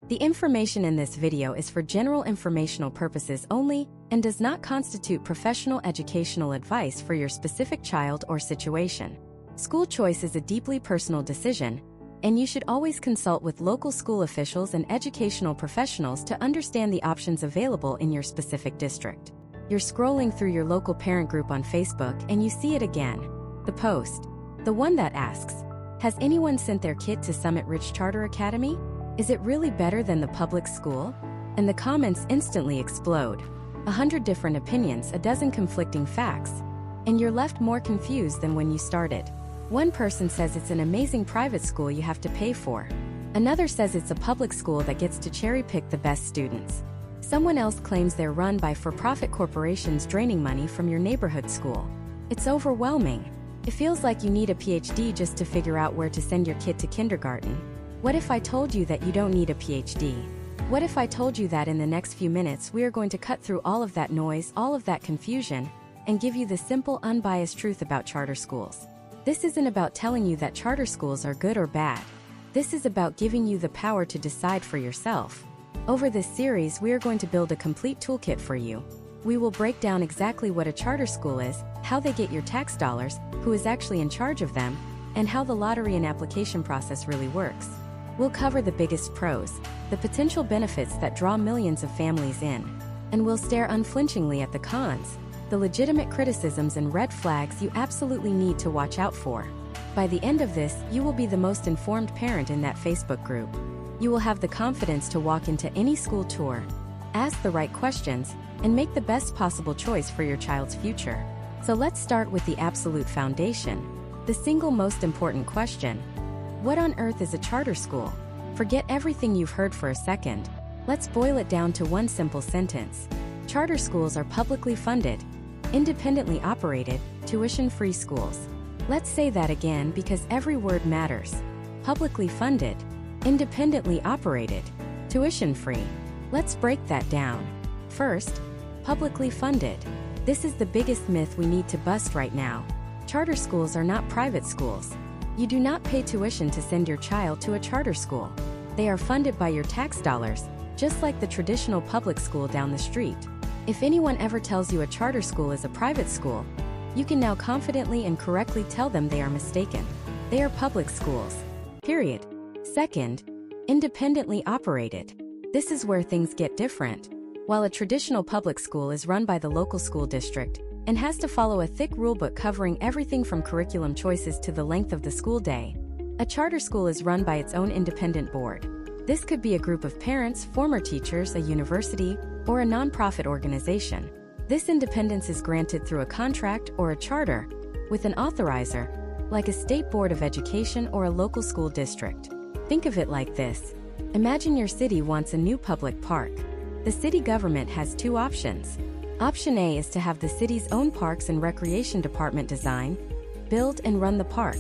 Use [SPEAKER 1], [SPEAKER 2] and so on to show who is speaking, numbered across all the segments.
[SPEAKER 1] The information in this video is for general informational purposes only and does not constitute professional educational advice for your specific child or situation. School choice is a deeply personal decision, and you should always consult with local school officials and educational professionals to understand the options available in your specific district. You're scrolling through your local parent group on Facebook and you see it again. The post. The one that asks, "Has anyone sent their kid to Summit Ridge Charter Academy? Is it really better than the public school?" And the comments instantly explode. 100 different opinions, a dozen conflicting facts, and you're left more confused than when you started. One person says it's an amazing private school you have to pay for. Another says it's a public school that gets to cherry-pick the best students. Someone else claims they're run by for-profit corporations draining money from your neighborhood school. It's overwhelming. It feels like you need a PhD just to figure out where to send your kid to kindergarten. What if I told you that you don't need a PhD? What if I told you that in the next few minutes we are going to cut through all of that noise, all of that confusion, and give you the simple, unbiased truth about charter schools? This isn't about telling you that charter schools are good or bad. This is about giving you the power to decide for yourself. Over this series, we are going to build a complete toolkit for you. We will break down exactly what a charter school is, how they get your tax dollars, who is actually in charge of them, and how the lottery and application process really works. We'll cover the biggest pros, the potential benefits that draw millions of families in, and we'll stare unflinchingly at the cons, the legitimate criticisms and red flags you absolutely need to watch out for. By the end of this, you will be the most informed parent in that Facebook group. You will have the confidence to walk into any school tour, ask the right questions, and make the best possible choice for your child's future. So let's start with the absolute foundation, the single most important question. What on earth is a charter school? Forget everything you've heard for a second. Let's boil it down to one simple sentence. Charter schools are publicly funded, independently operated, tuition-free schools. Let's say that again because every word matters. Publicly funded, independently operated, tuition-free. Let's break that down. First, publicly funded. This is the biggest myth we need to bust right now. Charter schools are not private schools. You do not pay tuition to send your child to a charter school. They are funded by your tax dollars, just like the traditional public school down the street. If anyone ever tells you a charter school is a private school, you can now confidently and correctly tell them they are mistaken. They are public schools. Period. Second, independently operated. This is where things get different. While a traditional public school is run by the local school district and has to follow a thick rulebook covering everything from curriculum choices to the length of the school day, a charter school is run by its own independent board. This could be a group of parents, former teachers, a university, or a nonprofit organization. This independence is granted through a contract or a charter with an authorizer, like a state board of education or a local school district. Think of it like this. Imagine your city wants a new public park. The city government has two options. Option A is to have the city's own Parks and Recreation Department design, build and run the park.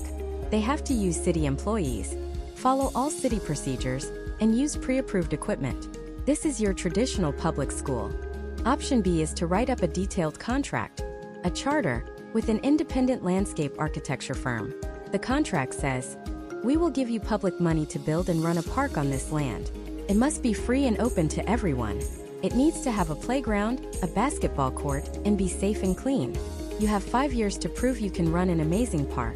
[SPEAKER 1] They have to use city employees, follow all city procedures, and use pre-approved equipment. This is your traditional public school. Option B is to write up a detailed contract, a charter, with an independent landscape architecture firm. The contract says, "We will give you public money to build and run a park on this land. It must be free and open to everyone. It needs to have a playground, a basketball court, and be safe and clean. You have 5 years to prove you can run an amazing park.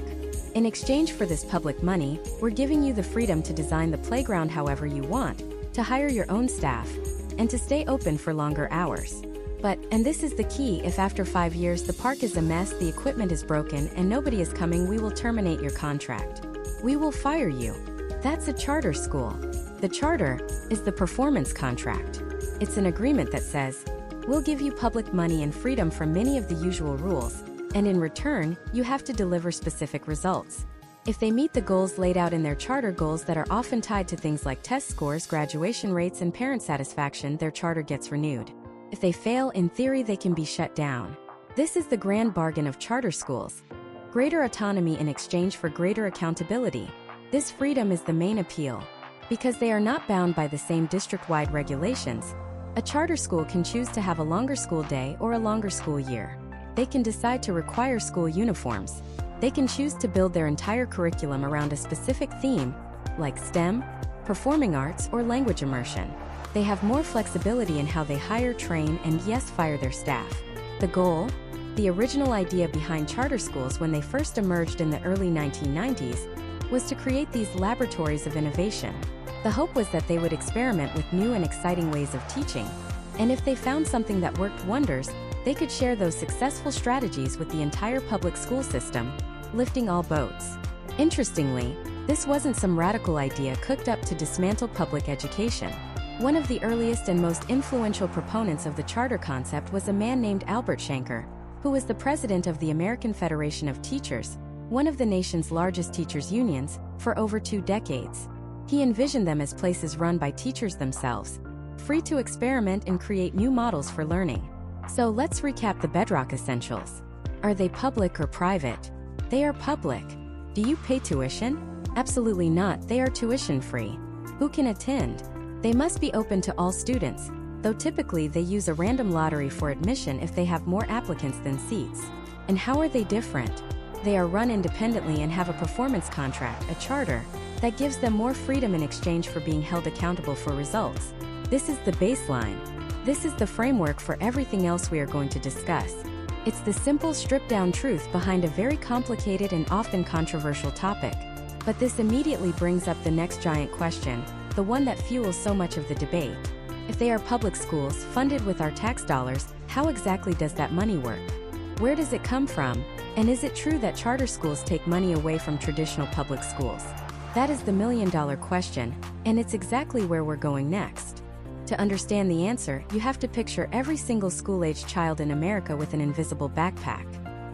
[SPEAKER 1] In exchange for this public money, we're giving you the freedom to design the playground however you want, to hire your own staff, and to stay open for longer hours. But, and this is the key, if after 5 years the park is a mess, the equipment is broken, and nobody is coming, we will terminate your contract. We will fire you." That's a charter school. The charter is the performance contract. It's an agreement that says, we'll give you public money and freedom from many of the usual rules, and in return, you have to deliver specific results. If they meet the goals laid out in their charter, goals that are often tied to things like test scores, graduation rates, and parent satisfaction, their charter gets renewed. If they fail, in theory, they can be shut down. This is the grand bargain of charter schools. Greater autonomy in exchange for greater accountability. This freedom is the main appeal. Because they are not bound by the same district-wide regulations, a charter school can choose to have a longer school day or a longer school year. They can decide to require school uniforms. They can choose to build their entire curriculum around a specific theme, like STEM, performing arts, or language immersion. They have more flexibility in how they hire, train, and yes, fire their staff. The goal? The original idea behind charter schools when they first emerged in the early 1990s was to create these laboratories of innovation. The hope was that they would experiment with new and exciting ways of teaching, and if they found something that worked wonders, they could share those successful strategies with the entire public school system, lifting all boats. Interestingly, this wasn't some radical idea cooked up to dismantle public education. One of the earliest and most influential proponents of the charter concept was a man named Albert Shanker, who was the president of the American Federation of Teachers, one of the nation's largest teachers' unions, for over 2 decades. He envisioned them as places run by teachers themselves, free to experiment and create new models for learning. So let's recap the bedrock essentials. Are they public or private? They are public. Do you pay tuition? Absolutely not, they are tuition-free. Who can attend? They must be open to all students, though typically they use a random lottery for admission if they have more applicants than seats. And how are they different? They are run independently and have a performance contract, a charter, that gives them more freedom in exchange for being held accountable for results. This is the baseline. This is the framework for everything else we are going to discuss. It's the simple, stripped-down truth behind a very complicated and often controversial topic. But this immediately brings up the next giant question, the one that fuels so much of the debate. If they are public schools, funded with our tax dollars, how exactly does that money work? Where does it come from? And is it true that charter schools take money away from traditional public schools? That is the million-dollar question, and it's exactly where we're going next. To understand the answer, you have to picture every single school-aged child in America with an invisible backpack.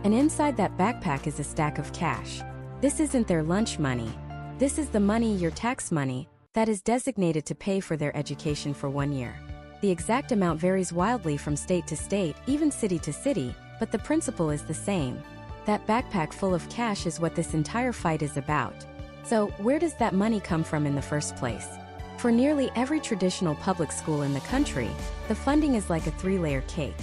[SPEAKER 1] And inside that backpack is a stack of cash. This isn't their lunch money. This is the money, your tax money, that is designated to pay for their education for 1 year. The exact amount varies wildly from state to state, even city to city, but the principle is the same. That backpack full of cash is what this entire fight is about. So, where does that money come from in the first place? For nearly every traditional public school in the country, the funding is like a 3-layer cake.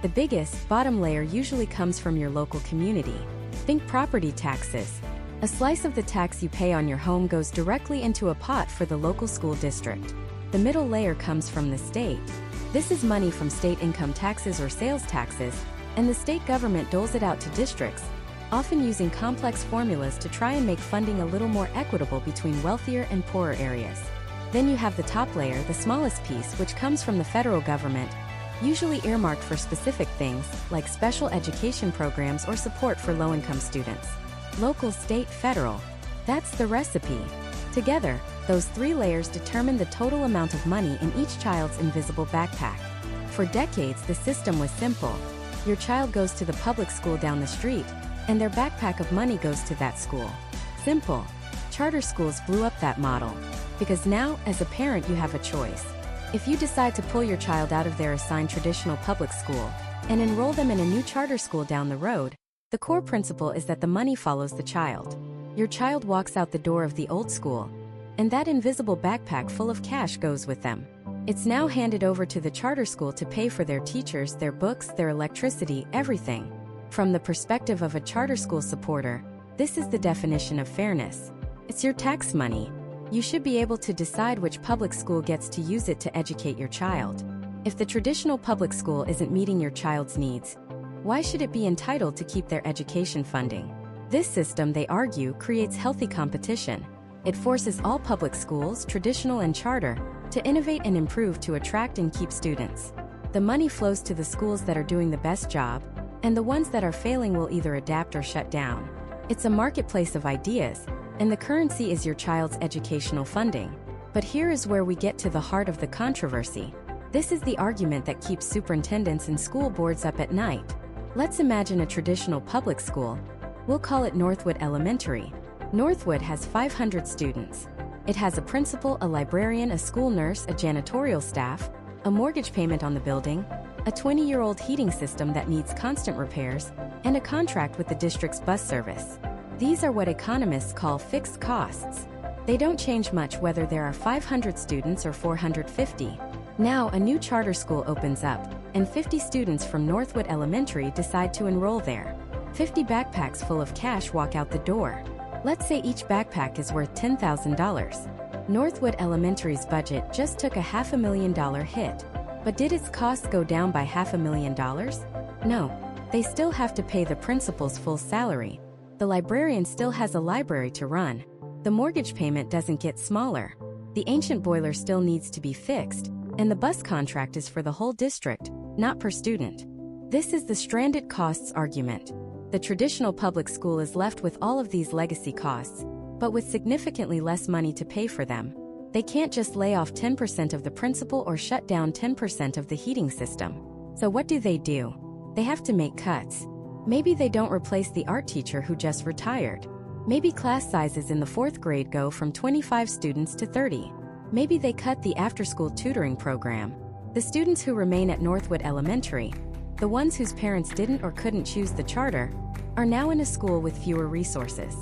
[SPEAKER 1] The biggest, bottom layer usually comes from your local community. Think property taxes. A slice of the tax you pay on your home goes directly into a pot for the local school district. The middle layer comes from the state. This is money from state income taxes or sales taxes, and the state government doles it out to districts, often using complex formulas to try and make funding a little more equitable between wealthier and poorer areas. Then you have the top layer, the smallest piece, which comes from the federal government, usually earmarked for specific things, like special education programs or support for low-income students. Local, state, federal. That's the recipe. Together, those 3 layers determine the total amount of money in each child's invisible backpack. For decades, the system was simple. Your child goes to the public school down the street, and their backpack of money goes to that school. Simple. Charter schools blew up that model. Because now, as a parent, you have a choice. If you decide to pull your child out of their assigned traditional public school and enroll them in a new charter school down the road, the core principle is that the money follows the child. Your child walks out the door of the old school, and that invisible backpack full of cash goes with them. It's now handed over to the charter school to pay for their teachers, their books, their electricity, everything. From the perspective of a charter school supporter, this is the definition of fairness. It's your tax money. You should be able to decide which public school gets to use it to educate your child. If the traditional public school isn't meeting your child's needs, why should it be entitled to keep their education funding? This system, they argue, creates healthy competition. It forces all public schools, traditional and charter, to innovate and improve to attract and keep students. The money flows to the schools that are doing the best job, and the ones that are failing will either adapt or shut down. It's a marketplace of ideas, and the currency is your child's educational funding. But here is where we get to the heart of the controversy. This is the argument that keeps superintendents and school boards up at night. Let's imagine a traditional public school. We'll call it Northwood Elementary. Northwood has 500 students. It has a principal, a librarian, a school nurse, a janitorial staff, a mortgage payment on the building, a 20-year-old heating system that needs constant repairs, and a contract with the district's bus service. These are what economists call fixed costs. They don't change much whether there are 500 students or 450. Now, a new charter school opens up, and 50 students from Northwood Elementary decide to enroll there. 50 backpacks full of cash walk out the door. Let's say each backpack is worth $10,000. Northwood Elementary's budget just took a $500,000 hit. But did its costs go down by $500,000? No. They still have to pay the principal's full salary. The librarian still has a library to run. The mortgage payment doesn't get smaller. The ancient boiler still needs to be fixed, and the bus contract is for the whole district, not per student. This is the stranded costs argument. The traditional public school is left with all of these legacy costs, but with significantly less money to pay for them. They can't just lay off 10% of the principal or shut down 10% of the heating system. So what do? They have to make cuts. Maybe they don't replace the art teacher who just retired. Maybe class sizes in the 4th grade go from 25 students to 30. Maybe they cut the after-school tutoring program. The students who remain at Northwood Elementary, the ones whose parents didn't or couldn't choose the charter, are now in a school with fewer resources.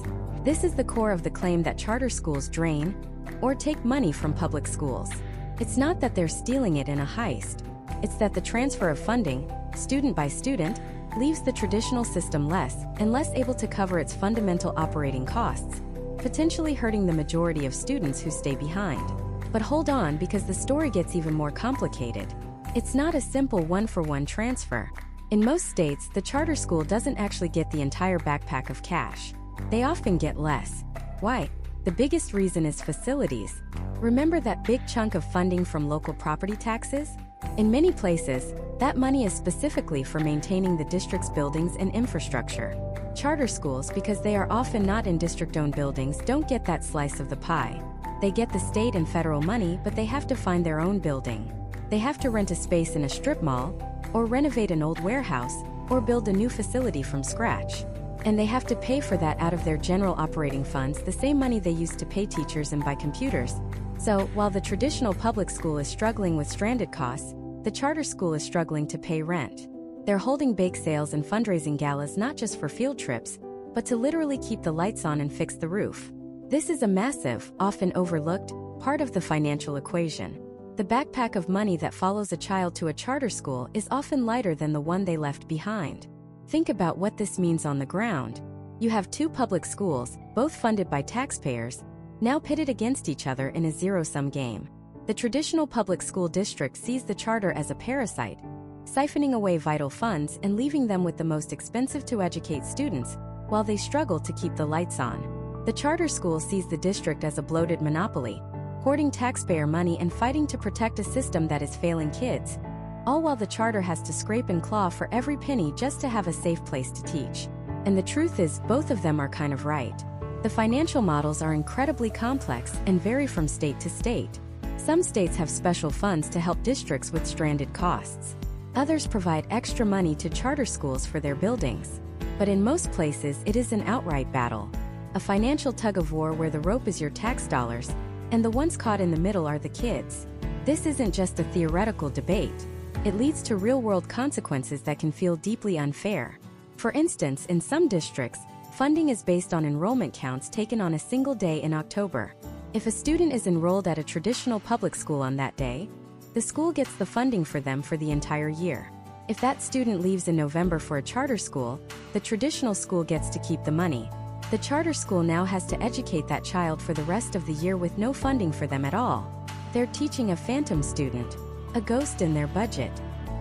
[SPEAKER 1] This is the core of the claim that charter schools drain or take money from public schools. It's not that they're stealing it in a heist. It's that the transfer of funding, student by student, leaves the traditional system less and less able to cover its fundamental operating costs, potentially hurting the majority of students who stay behind. But hold on, because the story gets even more complicated. It's not a simple one-for-one transfer. In most states, the charter school doesn't actually get the entire backpack of cash. They often get less. Why? The biggest reason is facilities. Remember that big chunk of funding from local property taxes? In many places, that money is specifically for maintaining the district's buildings and infrastructure. Charter schools, because they are often not in district-owned buildings, don't get that slice of the pie. They get the state and federal money, but they have to find their own building. They have to rent a space in a strip mall, or renovate an old warehouse, or build a new facility from scratch. And they have to pay for that out of their general operating funds, the same money they use to pay teachers and buy computers. So, while the traditional public school is struggling with stranded costs, the charter school is struggling to pay rent. They're holding bake sales and fundraising galas not just for field trips, but to literally keep the lights on and fix the roof. This is a massive, often overlooked, part of the financial equation. The backpack of money that follows a child to a charter school is often lighter than the one they left behind. Think about what this means on the ground. You have two public schools, both funded by taxpayers, now pitted against each other in a zero-sum game. The traditional public school district sees the charter as a parasite, siphoning away vital funds and leaving them with the most expensive to educate students, while they struggle to keep the lights on. The charter school sees the district as a bloated monopoly, hoarding taxpayer money and fighting to protect a system that is failing kids, all while the charter has to scrape and claw for every penny just to have a safe place to teach. And the truth is, both of them are kind of right. The financial models are incredibly complex and vary from state to state. Some states have special funds to help districts with stranded costs. Others provide extra money to charter schools for their buildings. But in most places, it is an outright battle. A financial tug-of-war where the rope is your tax dollars, and the ones caught in the middle are the kids. This isn't just a theoretical debate. It leads to real-world consequences that can feel deeply unfair. For instance, in some districts, funding is based on enrollment counts taken on a single day in October. If a student is enrolled at a traditional public school on that day, the school gets the funding for them for the entire year. If that student leaves in November for a charter school, the traditional school gets to keep the money. The charter school now has to educate that child for the rest of the year with no funding for them at all. They're teaching a phantom student, a ghost in their budget.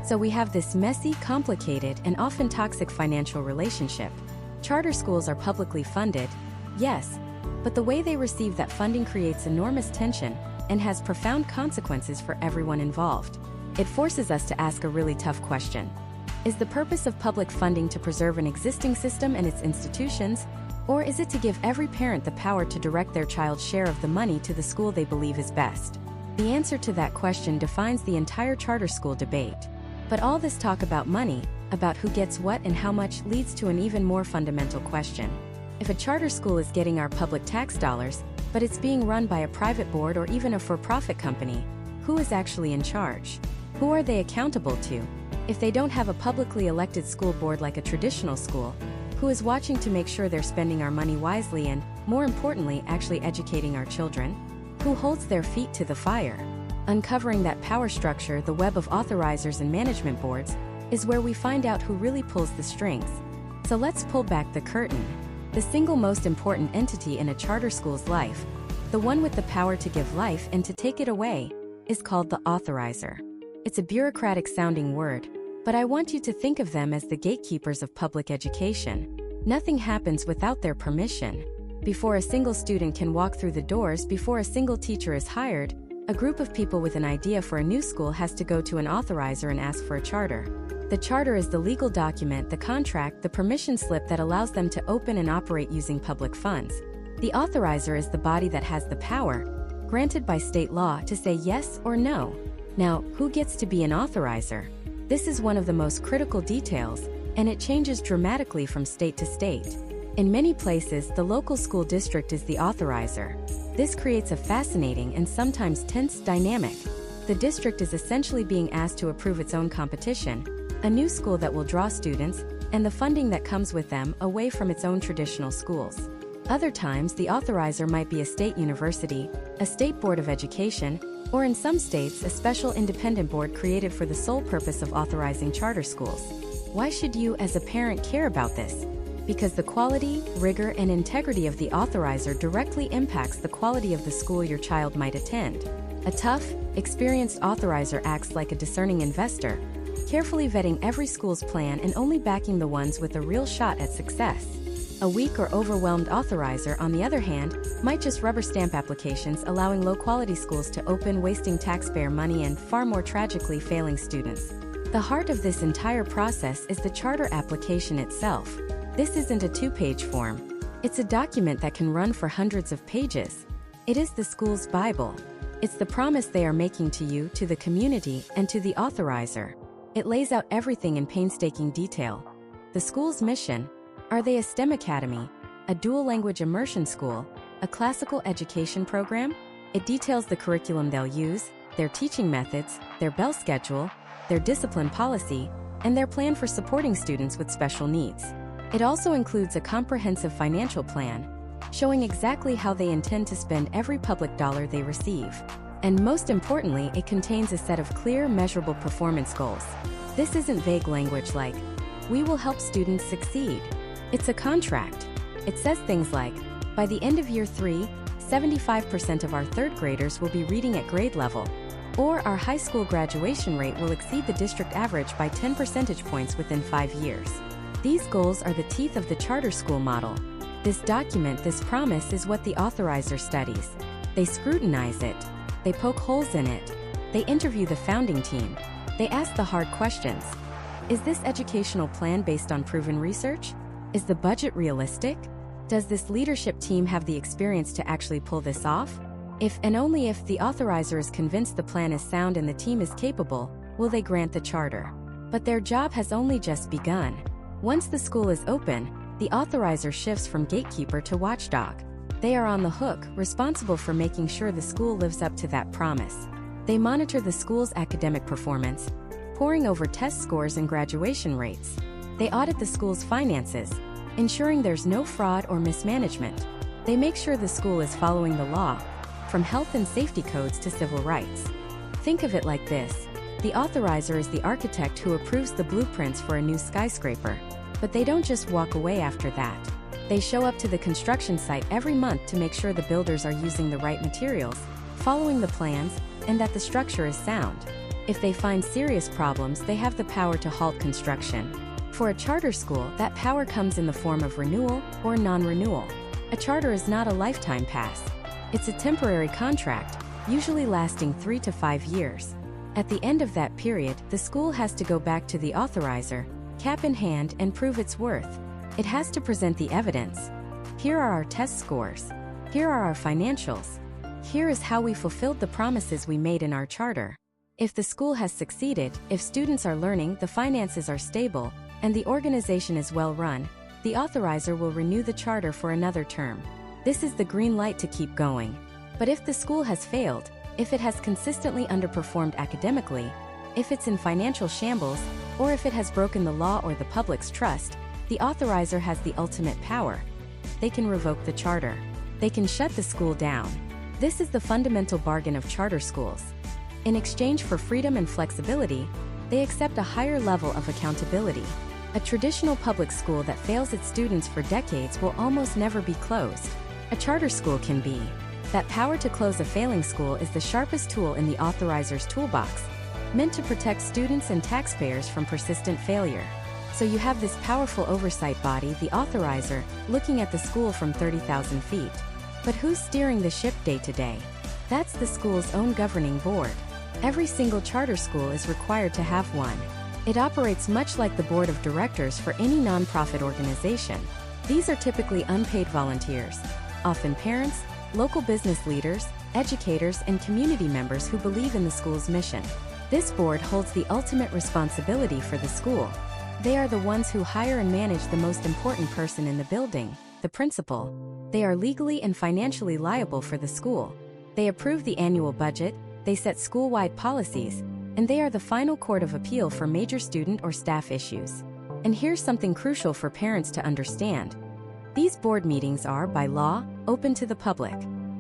[SPEAKER 1] So we have this messy, complicated, and often toxic financial relationship. Charter schools are publicly funded, yes, but the way they receive that funding creates enormous tension and has profound consequences for everyone involved. It forces us to ask a really tough question. Is the purpose of public funding to preserve an existing system and its institutions, or is it to give every parent the power to direct their child's share of the money to the school they believe is best? The answer to that question defines the entire charter school debate. But all this talk about money, about who gets what and how much, leads to an even more fundamental question. If a charter school is getting our public tax dollars, but it's being run by a private board or even a for-profit company, who is actually in charge? Who are they accountable to? If they don't have a publicly elected school board like a traditional school, who is watching to make sure they're spending our money wisely and, more importantly, actually educating our children? Who holds their feet to the fire? Uncovering that power structure, the web of authorizers and management boards, is where we find out who really pulls the strings. So let's pull back the curtain. The single most important entity in a charter school's life, The one with the power to give life and to take it away is called the authorizer. It's a bureaucratic-sounding word, but I want you to think of them as the gatekeepers of public education. Nothing happens without their permission. Before a single student can walk through the doors, before a single teacher is hired, a group of people with an idea for a new school has to go to an authorizer and ask for a charter. The charter is the legal document, the contract, the permission slip that allows them to open and operate using public funds. The authorizer is the body that has the power, granted by state law, to say yes or no. Now, who gets to be an authorizer? This is one of the most critical details, and it changes dramatically from state to state. In many places, the local school district is the authorizer. This creates a fascinating and sometimes tense dynamic. The district is essentially being asked to approve its own competition, a new school that will draw students, and the funding that comes with them, away from its own traditional schools. Other times, the authorizer might be a state university, a state board of education, or in some states, a special independent board created for the sole purpose of authorizing charter schools. Why should you, as a parent, care about this? Because the quality, rigor, and integrity of the authorizer directly impacts the quality of the school your child might attend. A tough, experienced authorizer acts like a discerning investor, carefully vetting every school's plan and only backing the ones with a real shot at success. A weak or overwhelmed authorizer, on the other hand, might just rubber stamp applications, allowing low-quality schools to open, wasting taxpayer money and, far more tragically, failing students. The heart of this entire process is the charter application itself. This isn't a two-page form. It's a document that can run for hundreds of pages. It is the school's Bible. It's the promise they are making to you, to the community, and to the authorizer. It lays out everything in painstaking detail. The school's mission: are they a STEM academy, a dual-language immersion school, a classical education program? It details the curriculum they'll use, their teaching methods, their bell schedule, their discipline policy, and their plan for supporting students with special needs. It also includes a comprehensive financial plan, showing exactly how they intend to spend every public dollar they receive. And most importantly, it contains a set of clear, measurable performance goals. This isn't vague language like, "We will help students succeed." It's a contract. It says things like, by the end of year 3, 75% of our third graders will be reading at grade level, or our high school graduation rate will exceed the district average by 10 percentage points within 5 years. These goals are the teeth of the charter school model. This document, this promise, is what the authorizer studies. They scrutinize it. They poke holes in it. They interview the founding team. They ask the hard questions. Is this educational plan based on proven research? Is the budget realistic? Does this leadership team have the experience to actually pull this off? If and only if the authorizer is convinced the plan is sound and the team is capable, will they grant the charter. But their job has only just begun. Once the school is open, the authorizer shifts from gatekeeper to watchdog. They are on the hook, responsible for making sure the school lives up to that promise. They monitor the school's academic performance, poring over test scores and graduation rates. They audit the school's finances, ensuring there's no fraud or mismanagement. They make sure the school is following the law, from health and safety codes to civil rights. Think of it like this. The authorizer is the architect who approves the blueprints for a new skyscraper. But they don't just walk away after that. They show up to the construction site every month to make sure the builders are using the right materials, following the plans, and that the structure is sound. If they find serious problems, they have the power to halt construction. For a charter school, that power comes in the form of renewal or non-renewal. A charter is not a lifetime pass. It's a temporary contract, usually lasting 3 to 5 years. At the end of that period, the school has to go back to the authorizer, cap in hand, and prove its worth. It has to present the evidence. Here are our test scores. Here are our financials. Here is how we fulfilled the promises we made in our charter. If the school has succeeded, if students are learning, the finances are stable, and the organization is well run, the authorizer will renew the charter for another term. This is the green light to keep going. But if the school has failed, if it has consistently underperformed academically, if it's in financial shambles, or if it has broken the law or the public's trust, the authorizer has the ultimate power. They can revoke the charter. They can shut the school down. This is the fundamental bargain of charter schools. In exchange for freedom and flexibility, they accept a higher level of accountability. A traditional public school that fails its students for decades will almost never be closed. A charter school can be. That power to close a failing school is the sharpest tool in the authorizer's toolbox, meant to protect students and taxpayers from persistent failure. So you have this powerful oversight body, the authorizer, looking at the school from 30,000 feet. But who's steering the ship day to day? That's the school's own governing board. Every single charter school is required to have one. It operates much like the board of directors for any nonprofit organization. These are typically unpaid volunteers, often parents, local business leaders, educators, and community members who believe in the school's mission. This board holds the ultimate responsibility for the school. They are the ones who hire and manage the most important person in the building, the principal. They are legally and financially liable for the school. They approve the annual budget, they set school-wide policies, and they are the final court of appeal for major student or staff issues. And here's something crucial for parents to understand. These board meetings are, by law, open to the public.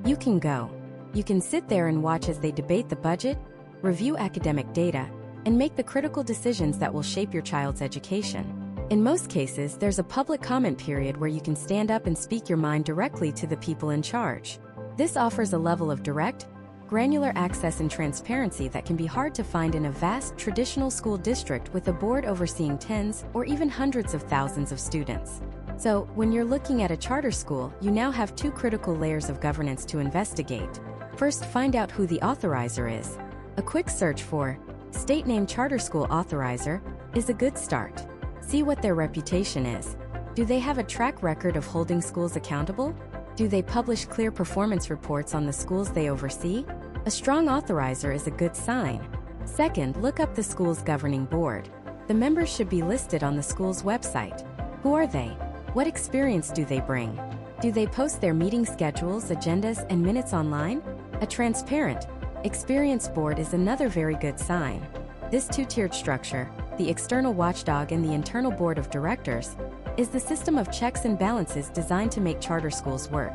[SPEAKER 1] You can go. You can sit there and watch as they debate the budget, review academic data, and make the critical decisions that will shape your child's education. In most cases, there's a public comment period where you can stand up and speak your mind directly to the people in charge. This offers a level of direct, granular access and transparency that can be hard to find in a vast, traditional school district with a board overseeing tens or even hundreds of thousands of students. So, when you're looking at a charter school, you now have two critical layers of governance to investigate. First, find out who the authorizer is. A quick search for State Name Charter School Authorizer is a good start. See what their reputation is. Do they have a track record of holding schools accountable? Do they publish clear performance reports on the schools they oversee? A strong authorizer is a good sign. Second, look up the school's governing board. The members should be listed on the school's website. Who are they? What experience do they bring? Do they post their meeting schedules, agendas, and minutes online? A transparent, experienced board is another very good sign. This two-tiered structure, the external watchdog and the internal board of directors, is the system of checks and balances designed to make charter schools work.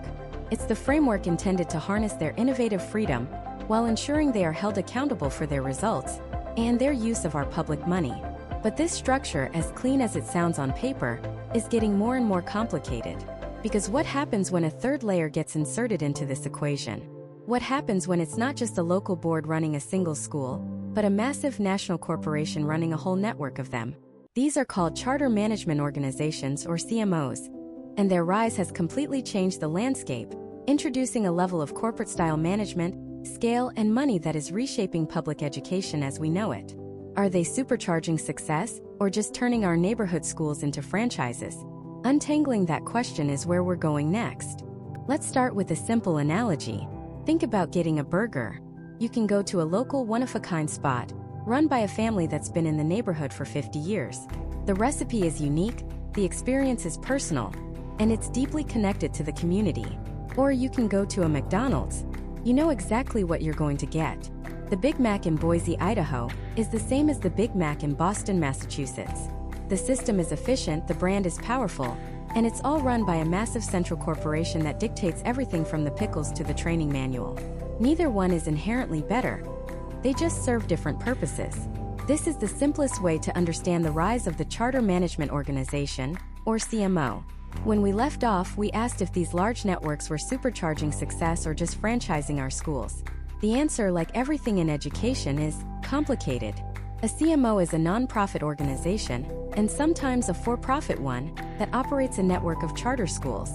[SPEAKER 1] It's the framework intended to harness their innovative freedom while ensuring they are held accountable for their results and their use of our public money. But this structure, as clean as it sounds on paper, is getting more and more complicated. Because what happens when a third layer gets inserted into this equation? What happens when it's not just a local board running a single school, but a massive national corporation running a whole network of them? These are called charter management organizations, or CMOs, and their rise has completely changed the landscape, introducing a level of corporate-style management, scale, and money that is reshaping public education as we know it. Are they supercharging success, or just turning our neighborhood schools into franchises? Untangling that question is where we're going next. Let's start with a simple analogy. Think about getting a burger. You can go to a local one-of-a-kind spot, run by a family that's been in the neighborhood for 50 years. The recipe is unique, the experience is personal, and it's deeply connected to the community. Or you can go to a McDonald's. You know exactly what you're going to get. The Big Mac in Boise, Idaho, is the same as the Big Mac in Boston, Massachusetts. The system is efficient, the brand is powerful, and it's all run by a massive central corporation that dictates everything from the pickles to the training manual. Neither one is inherently better. They just serve different purposes. This is the simplest way to understand the rise of the Charter Management Organization, or CMO. When we left off, we asked if these large networks were supercharging success or just franchising our schools. The answer, like everything in education, is complicated. A CMO is a nonprofit organization, and sometimes a for-profit one, that operates a network of charter schools.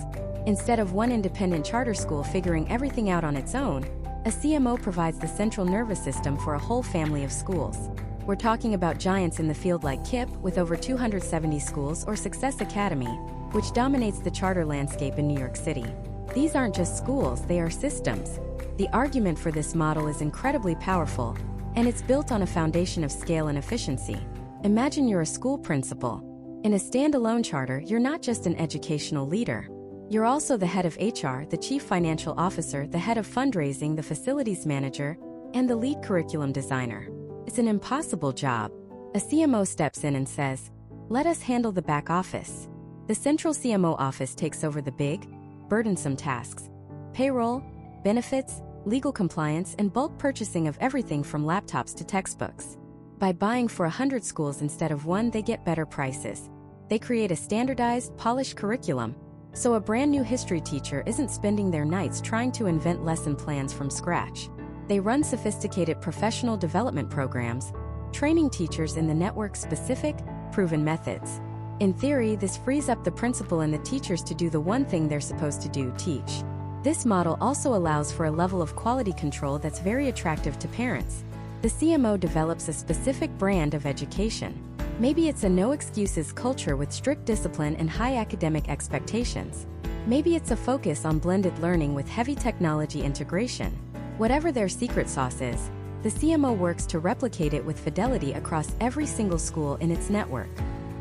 [SPEAKER 1] Instead of one independent charter school figuring everything out on its own, a CMO provides the central nervous system for a whole family of schools. We're talking about giants in the field like KIPP, with over 270 schools, or Success Academy, which dominates the charter landscape in New York City. These aren't just schools, they are systems. The argument for this model is incredibly powerful, and it's built on a foundation of scale and efficiency. Imagine you're a school principal. In a standalone charter, you're not just an educational leader. You're also the head of HR, the chief financial officer, the head of fundraising, the facilities manager, and the lead curriculum designer. It's an impossible job. A CMO steps in and says, "Let us handle the back office." The central CMO office takes over the big, burdensome tasks: payroll, benefits, legal compliance, and bulk purchasing of everything from laptops to textbooks. By buying for 100 schools instead of one, they get better prices. They create a standardized, polished curriculum, So a brand new history teacher isn't spending their nights trying to invent lesson plans from scratch. They run sophisticated professional development programs, training teachers in the network's specific, proven methods. In theory, this frees up the principal and the teachers to do the one thing they're supposed to do: teach. This model also allows for a level of quality control that's very attractive to parents. The CMO develops a specific brand of education. Maybe it's a no-excuses culture with strict discipline and high academic expectations. Maybe it's a focus on blended learning with heavy technology integration. Whatever their secret sauce is, the CMO works to replicate it with fidelity across every single school in its network.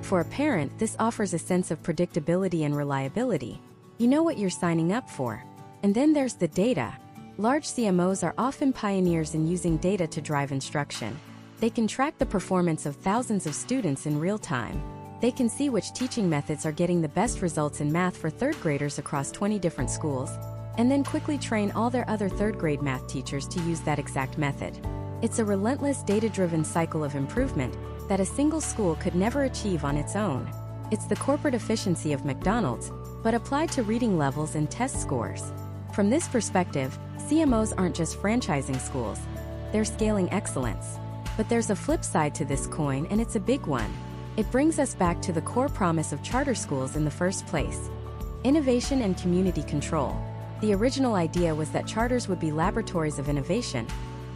[SPEAKER 1] For a parent, this offers a sense of predictability and reliability. You know what you're signing up for. And then there's the data. Large CMOs are often pioneers in using data to drive instruction. They can track the performance of thousands of students in real time. They can see which teaching methods are getting the best results in math for third graders across 20 different schools, and then quickly train all their other third grade math teachers to use that exact method. It's a relentless data-driven cycle of improvement that a single school could never achieve on its own. It's the corporate efficiency of McDonald's, but applied to reading levels and test scores. From this perspective, CMOs aren't just franchising schools. They're scaling excellence. But there's a flip side to this coin, and it's a big one. It brings us back to the core promise of charter schools in the first place: innovation and community control. The original idea was that charters would be laboratories of innovation,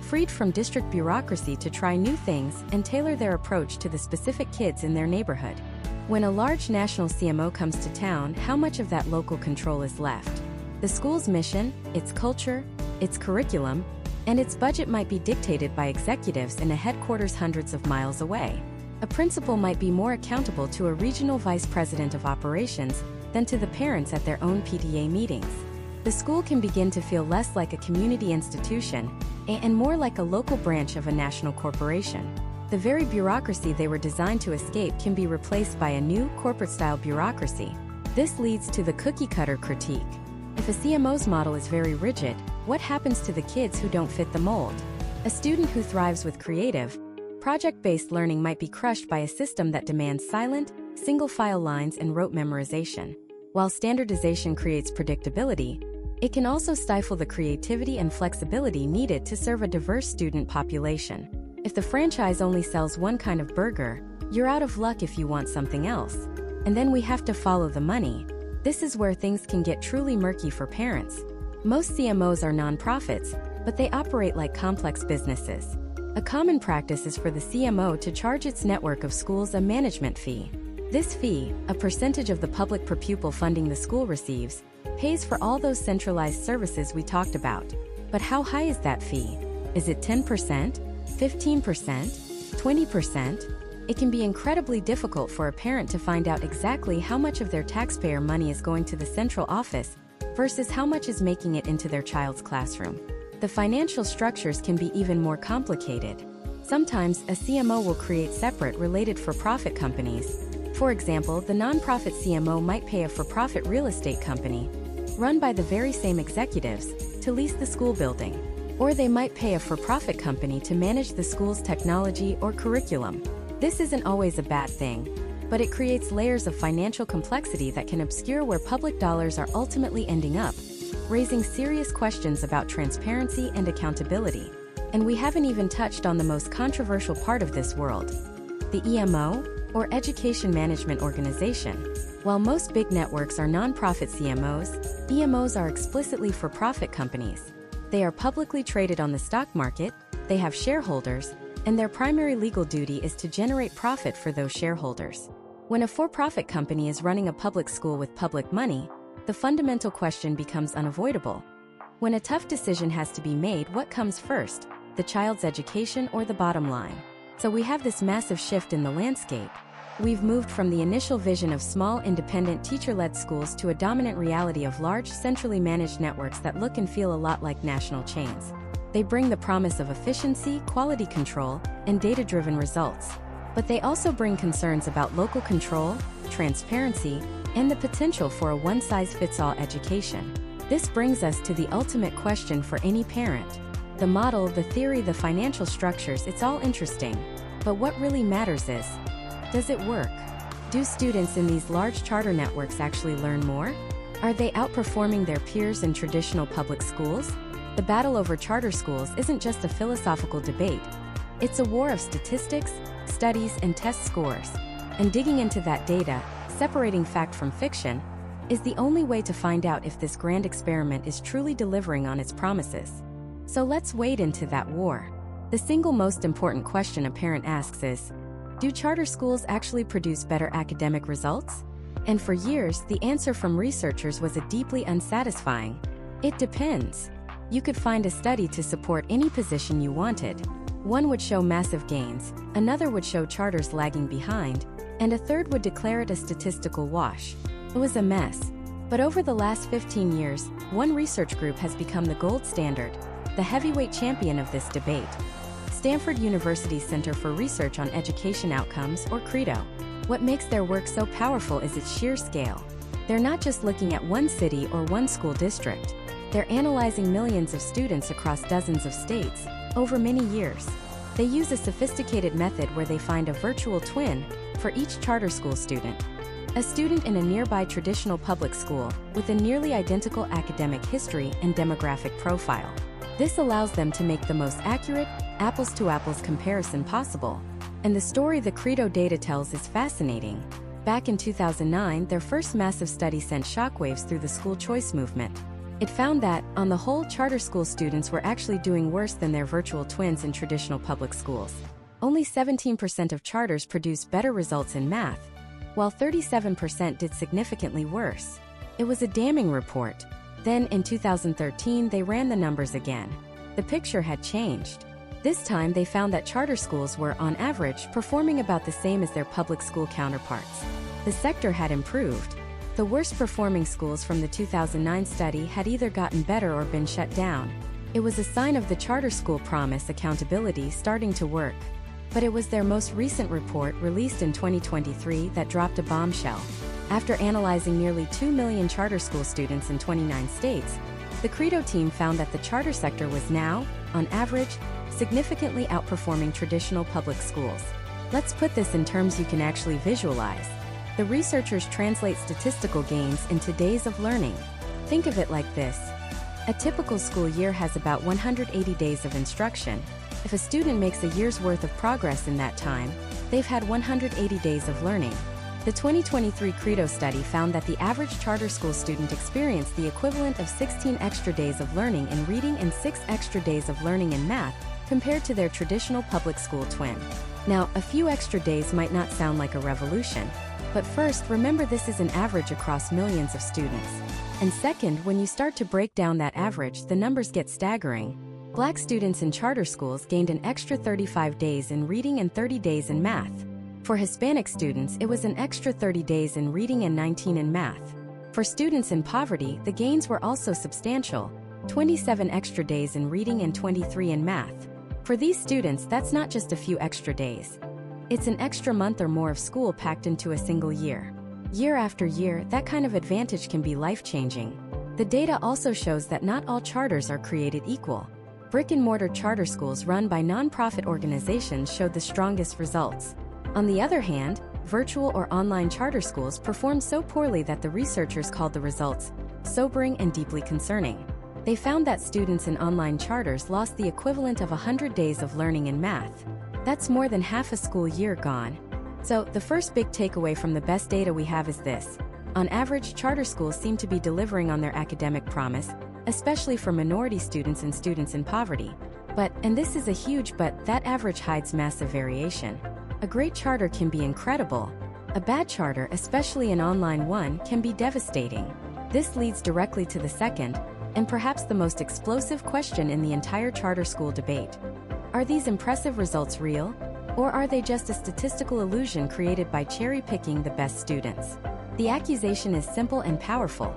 [SPEAKER 1] freed from district bureaucracy to try new things and tailor their approach to the specific kids in their neighborhood. When a large national CMO comes to town, how much of that local control is left? The school's mission, its culture, its curriculum, and its budget might be dictated by executives in a headquarters hundreds of miles away. A principal might be more accountable to a regional vice president of operations than to the parents at their own PTA meetings. The school can begin to feel less like a community institution and more like a local branch of a national corporation. The very bureaucracy they were designed to escape can be replaced by a new, corporate-style bureaucracy. This leads to the cookie-cutter critique. If a CMO's model is very rigid, what happens to the kids who don't fit the mold? A student who thrives with creative, project-based learning might be crushed by a system that demands silent, single-file lines and rote memorization. While standardization creates predictability, it can also stifle the creativity and flexibility needed to serve a diverse student population. If the franchise only sells one kind of burger, you're out of luck if you want something else. And then we have to follow the money. This is where things can get truly murky for parents. Most CMOs are nonprofits, but they operate like complex businesses. A common practice is for the CMO to charge its network of schools a management fee. This fee, a percentage of the public per pupil funding the school receives, pays for all those centralized services we talked about. But how high is that fee? Is it 10%, 15%, 20%? It can be incredibly difficult for a parent to find out exactly how much of their taxpayer money is going to the central office versus how much is making it into their child's classroom. The financial structures can be even more complicated. Sometimes a CMO will create separate related for-profit companies. For example, the nonprofit CMO might pay a for-profit real estate company, run by the very same executives, to lease the school building. Or they might pay a for-profit company to manage the school's technology or curriculum. This isn't always a bad thing, but it creates layers of financial complexity that can obscure where public dollars are ultimately ending up, raising serious questions about transparency and accountability. And we haven't even touched on the most controversial part of this world: the EMO, or Education Management Organization. While most big networks are nonprofit CMOs, EMOs are explicitly for-profit companies. They are publicly traded on the stock market, they have shareholders, and their primary legal duty is to generate profit for those shareholders. When a for-profit company is running a public school with public money, the fundamental question becomes unavoidable. When a tough decision has to be made, what comes first, the child's education or the bottom line? So we have this massive shift in the landscape. We've moved from the initial vision of small, independent, teacher-led schools to a dominant reality of large, centrally managed networks that look and feel a lot like national chains. They bring the promise of efficiency, quality control, and data-driven results. But they also bring concerns about local control, transparency, and the potential for a one-size-fits-all education. This brings us to the ultimate question for any parent. The model, the theory, the financial structures, it's all interesting. But what really matters is, does it work? Do students in these large charter networks actually learn more? Are they outperforming their peers in traditional public schools? The battle over charter schools isn't just a philosophical debate. It's a war of statistics, studies, and test scores. And digging into that data, separating fact from fiction, is the only way to find out if this grand experiment is truly delivering on its promises. So let's wade into that war. The single most important question a parent asks is, do charter schools actually produce better academic results? And for years, the answer from researchers was a deeply unsatisfying, it depends. You could find a study to support any position you wanted. One would show massive gains, another would show charters lagging behind, and a third would declare it a statistical wash. It was a mess. But over the last 15 years, one research group has become the gold standard, the heavyweight champion of this debate. Stanford University's Center for Research on Education Outcomes, or CREDO. What makes their work so powerful is its sheer scale. They're not just looking at one city or one school district. They're analyzing millions of students across dozens of states, over many years. They use a sophisticated method where they find a virtual twin for each charter school student. A student in a nearby traditional public school with a nearly identical academic history and demographic profile. This allows them to make the most accurate, apples-to-apples comparison possible. And the story the CREDO data tells is fascinating. Back in 2009, their first massive study sent shockwaves through the school choice movement. It found that, on the whole, charter school students were actually doing worse than their virtual twins in traditional public schools. Only 17% of charters produced better results in math, while 37% did significantly worse. It was a damning report. Then, in 2013, they ran the numbers again. The picture had changed. This time, they found that charter schools were, on average, performing about the same as their public school counterparts. The sector had improved. The worst-performing schools from the 2009 study had either gotten better or been shut down. It was a sign of the charter school promise accountability starting to work. But it was their most recent report, released in 2023, that dropped a bombshell. After analyzing nearly 2 million charter school students in 29 states, the CREDO team found that the charter sector was now, on average, significantly outperforming traditional public schools. Let's put this in terms you can actually visualize. The researchers translate statistical gains into days of learning. Think of it like this. A typical school year has about 180 days of instruction. If a student makes a year's worth of progress in that time, they've had 180 days of learning. The 2023 CREDO study found that the average charter school student experienced the equivalent of 16 extra days of learning in reading and 6 extra days of learning in math, compared to their traditional public school twin. Now, a few extra days might not sound like a revolution, but first, remember this is an average across millions of students. And second, when you start to break down that average, the numbers get staggering. Black students in charter schools gained an extra 35 days in reading and 30 days in math. For Hispanic students, it was an extra 30 days in reading and 19 in math. For students in poverty, the gains were also substantial, 27 extra days in reading and 23 in math. For these students, that's not just a few extra days. It's an extra month or more of school packed into a single year. Year after year, that kind of advantage can be life-changing. The data also shows that not all charters are created equal. Brick-and-mortar charter schools run by nonprofit organizations showed the strongest results. On the other hand, virtual or online charter schools performed so poorly that the researchers called the results sobering and deeply concerning. They found that students in online charters lost the equivalent of 100 days of learning in math. That's more than half a school year gone. So, the first big takeaway from the best data we have is this. On average, charter schools seem to be delivering on their academic promise, especially for minority students and students in poverty. But, and this is a huge but, that average hides massive variation. A great charter can be incredible. A bad charter, especially an online one, can be devastating. This leads directly to the second, and perhaps the most explosive question in the entire charter school debate. Are these impressive results real? Or are they just a statistical illusion created by cherry-picking the best students? The accusation is simple and powerful.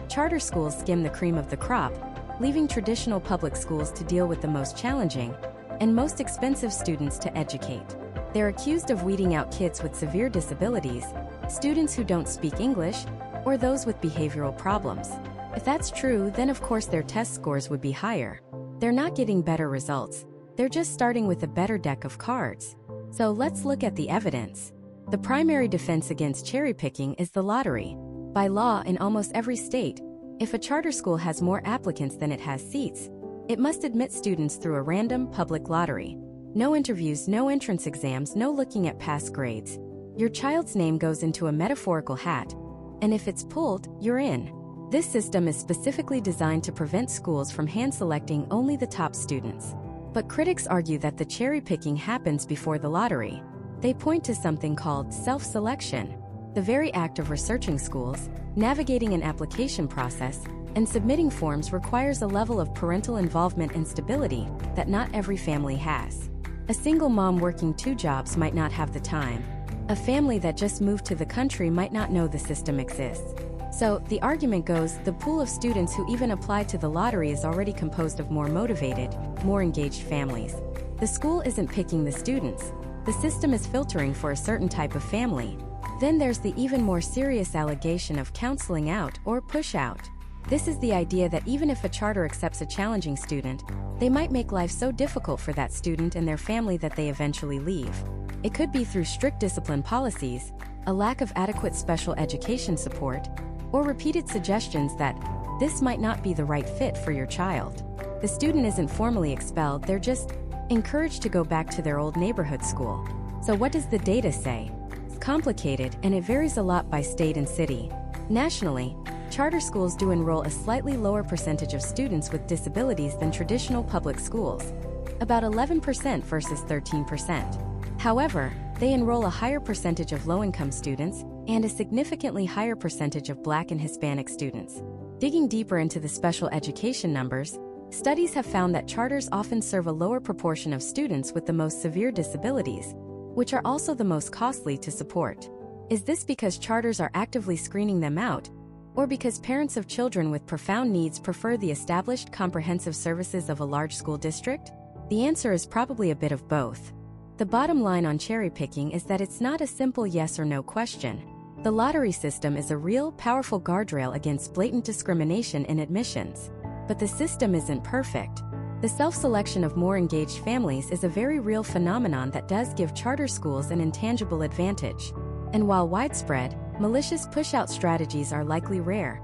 [SPEAKER 1] Charter schools skim the cream of the crop, leaving traditional public schools to deal with the most challenging and most expensive students to educate. They're accused of weeding out kids with severe disabilities, students who don't speak English, or those with behavioral problems. If that's true, then of course their test scores would be higher. They're not getting better results. They're just starting with a better deck of cards. So let's look at the evidence. The primary defense against cherry-picking is the lottery. By law, in almost every state, if a charter school has more applicants than it has seats, it must admit students through a random public lottery. No interviews, no entrance exams, no looking at past grades. Your child's name goes into a metaphorical hat, and if it's pulled, you're in. This system is specifically designed to prevent schools from hand-selecting only the top students. But critics argue that the cherry-picking happens before the lottery. They point to something called self-selection. The very act of researching schools, navigating an application process, and submitting forms requires a level of parental involvement and stability that not every family has. A single mom working 2 jobs might not have the time. A family that just moved to the country might not know the system exists. So, the argument goes, the pool of students who even apply to the lottery is already composed of more motivated, more engaged families. The school isn't picking the students. The system is filtering for a certain type of family. Then there's the even more serious allegation of counseling out or push out. This is the idea that even if a charter accepts a challenging student, they might make life so difficult for that student and their family that they eventually leave. It could be through strict discipline policies, a lack of adequate special education support, or repeated suggestions that this might not be the right fit for your child. The student isn't formally expelled, they're just encouraged to go back to their old neighborhood school. So what does the data say? It's complicated, and it varies a lot by state and city. Nationally, charter schools do enroll a slightly lower percentage of students with disabilities than traditional public schools, about 11% versus 13%. However, they enroll a higher percentage of low-income students and a significantly higher percentage of Black and Hispanic students. Digging deeper into the special education numbers, studies have found that charters often serve a lower proportion of students with the most severe disabilities, which are also the most costly to support. Is this because charters are actively screening them out, or because parents of children with profound needs prefer the established comprehensive services of a large school district? The answer is probably a bit of both. The bottom line on cherry-picking is that it's not a simple yes or no question. The lottery system is a real, powerful guardrail against blatant discrimination in admissions. But the system isn't perfect. The self-selection of more engaged families is a very real phenomenon that does give charter schools an intangible advantage. And while widespread, malicious push-out strategies are likely rare.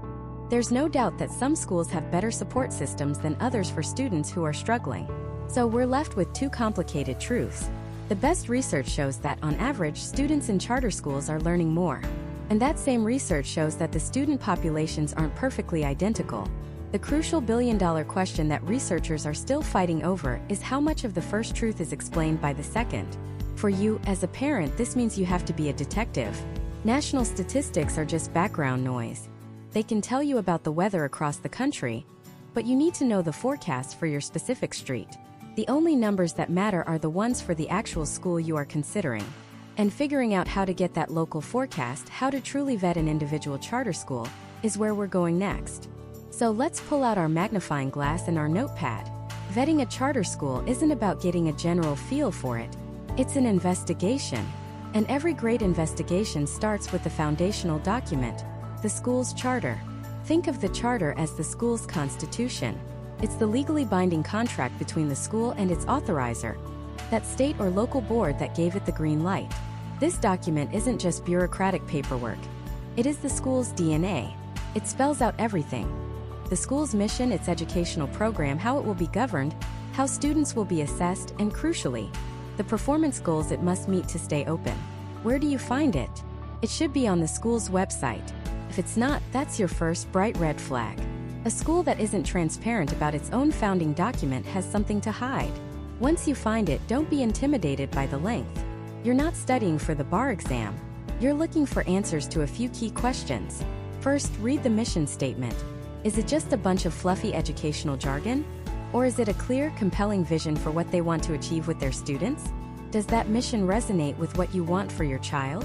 [SPEAKER 1] There's no doubt that some schools have better support systems than others for students who are struggling. So we're left with 2 complicated truths. The best research shows that, on average, students in charter schools are learning more. And that same research shows that the student populations aren't perfectly identical. The crucial billion-dollar question that researchers are still fighting over is how much of the first truth is explained by the second. For you, as a parent, this means you have to be a detective. National statistics are just background noise. They can tell you about the weather across the country, but you need to know the forecast for your specific street. The only numbers that matter are the ones for the actual school you are considering. And figuring out how to get that local forecast, how to truly vet an individual charter school, is where we're going next. So let's pull out our magnifying glass and our notepad. Vetting a charter school isn't about getting a general feel for it. It's an investigation. And every great investigation starts with the foundational document, the school's charter. Think of the charter as the school's constitution. It's the legally binding contract between the school and its authorizer, that state or local board that gave it the green light. This document isn't just bureaucratic paperwork. It is the school's DNA. It spells out everything. The school's mission, its educational program, how it will be governed, how students will be assessed, and crucially, the performance goals it must meet to stay open. Where do you find it? It should be on the school's website. If it's not, that's your first bright red flag. A school that isn't transparent about its own founding document has something to hide. Once you find it, don't be intimidated by the length. You're not studying for the bar exam. You're looking for answers to a few key questions. First, read the mission statement. Is it just a bunch of fluffy educational jargon? Or is it a clear, compelling vision for what they want to achieve with their students? Does that mission resonate with what you want for your child?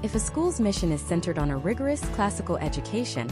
[SPEAKER 1] If a school's mission is centered on a rigorous classical education,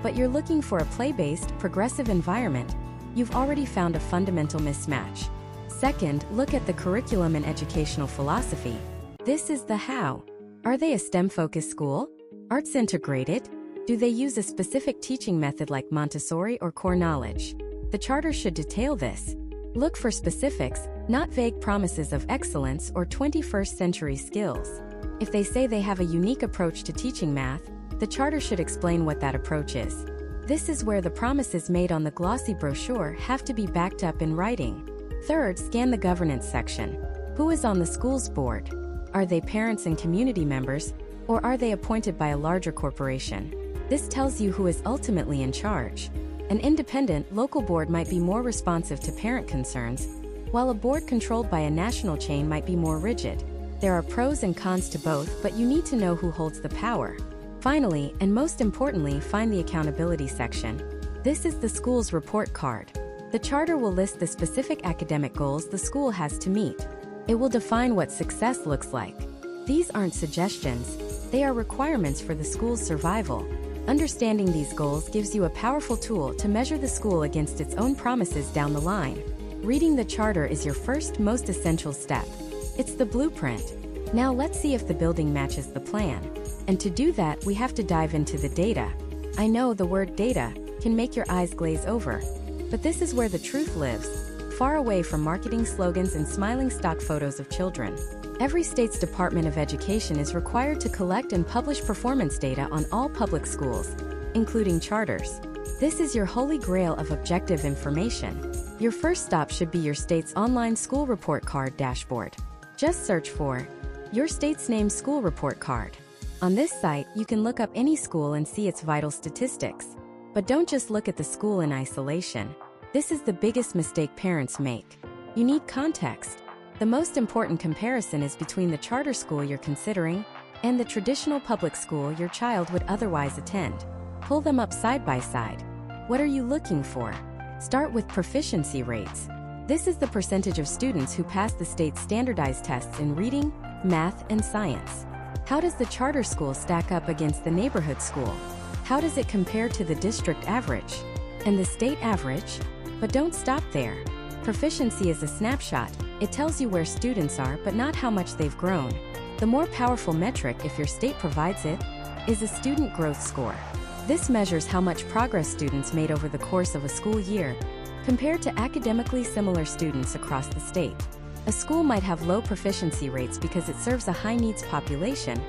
[SPEAKER 1] but you're looking for a play-based, progressive environment, you've already found a fundamental mismatch. Second, look at the curriculum and educational philosophy. This is the how. Are they a STEM-focused school? Arts integrated? Do they use a specific teaching method like Montessori or core knowledge? The charter should detail this. Look for specifics, not vague promises of excellence or 21st century skills. If they say they have a unique approach to teaching math, the charter should explain what that approach is. This is where the promises made on the glossy brochure have to be backed up in writing. Third, scan the governance section. Who is on the school's board? Are they parents and community members, or are they appointed by a larger corporation? This tells you who is ultimately in charge. An independent, local board might be more responsive to parent concerns, while a board controlled by a national chain might be more rigid. There are pros and cons to both, but you need to know who holds the power. Finally, and most importantly, find the accountability section. This is the school's report card. The charter will list the specific academic goals the school has to meet. It will define what success looks like. These aren't suggestions, they are requirements for the school's survival. Understanding these goals gives you a powerful tool to measure the school against its own promises down the line. Reading the charter is your first, most essential step. It's the blueprint. Now let's see if the building matches the plan. And to do that, we have to dive into the data. I know the word data can make your eyes glaze over, but this is where the truth lives, far away from marketing slogans and smiling stock photos of children. Every state's Department of Education is required to collect and publish performance data on all public schools, including charters. This is your holy grail of objective information. Your first stop should be your state's online school report card dashboard. Just search for your state's name school report card. On this site, you can look up any school and see its vital statistics. But don't just look at the school in isolation. This is the biggest mistake parents make. You need context. The most important comparison is between the charter school you're considering and the traditional public school your child would otherwise attend. Pull them up side by side. What are you looking for? Start with proficiency rates. This is the percentage of students who pass the state's standardized tests in reading, math, and science. How does the charter school stack up against the neighborhood school? How does it compare to the district average and the state average? But don't stop there. Proficiency is a snapshot. It tells you where students are, but not how much they've grown. The more powerful metric, if your state provides it, is a student growth score. This measures how much progress students made over the course of a school year, compared to academically similar students across the state. A school might have low proficiency rates because it serves a high-needs population,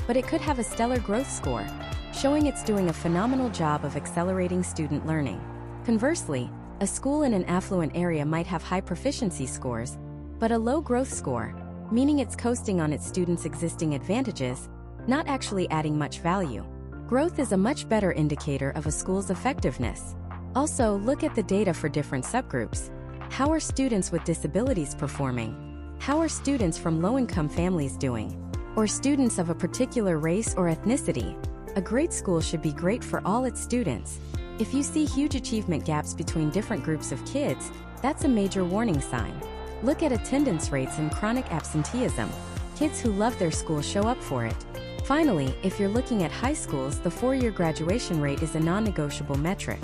[SPEAKER 1] but it could have a stellar growth score, showing it's doing a phenomenal job of accelerating student learning. Conversely, a school in an affluent area might have high proficiency scores, but a low growth score, meaning it's coasting on its students' existing advantages, not actually adding much value. Growth is a much better indicator of a school's effectiveness. Also, look at the data for different subgroups. How are students with disabilities performing? How are students from low-income families doing? Or students of a particular race or ethnicity? A great school should be great for all its students. If you see huge achievement gaps between different groups of kids, that's a major warning sign. Look at attendance rates and chronic absenteeism. Kids who love their school show up for it. Finally, if you're looking at high schools, the four-year graduation rate is a non-negotiable metric.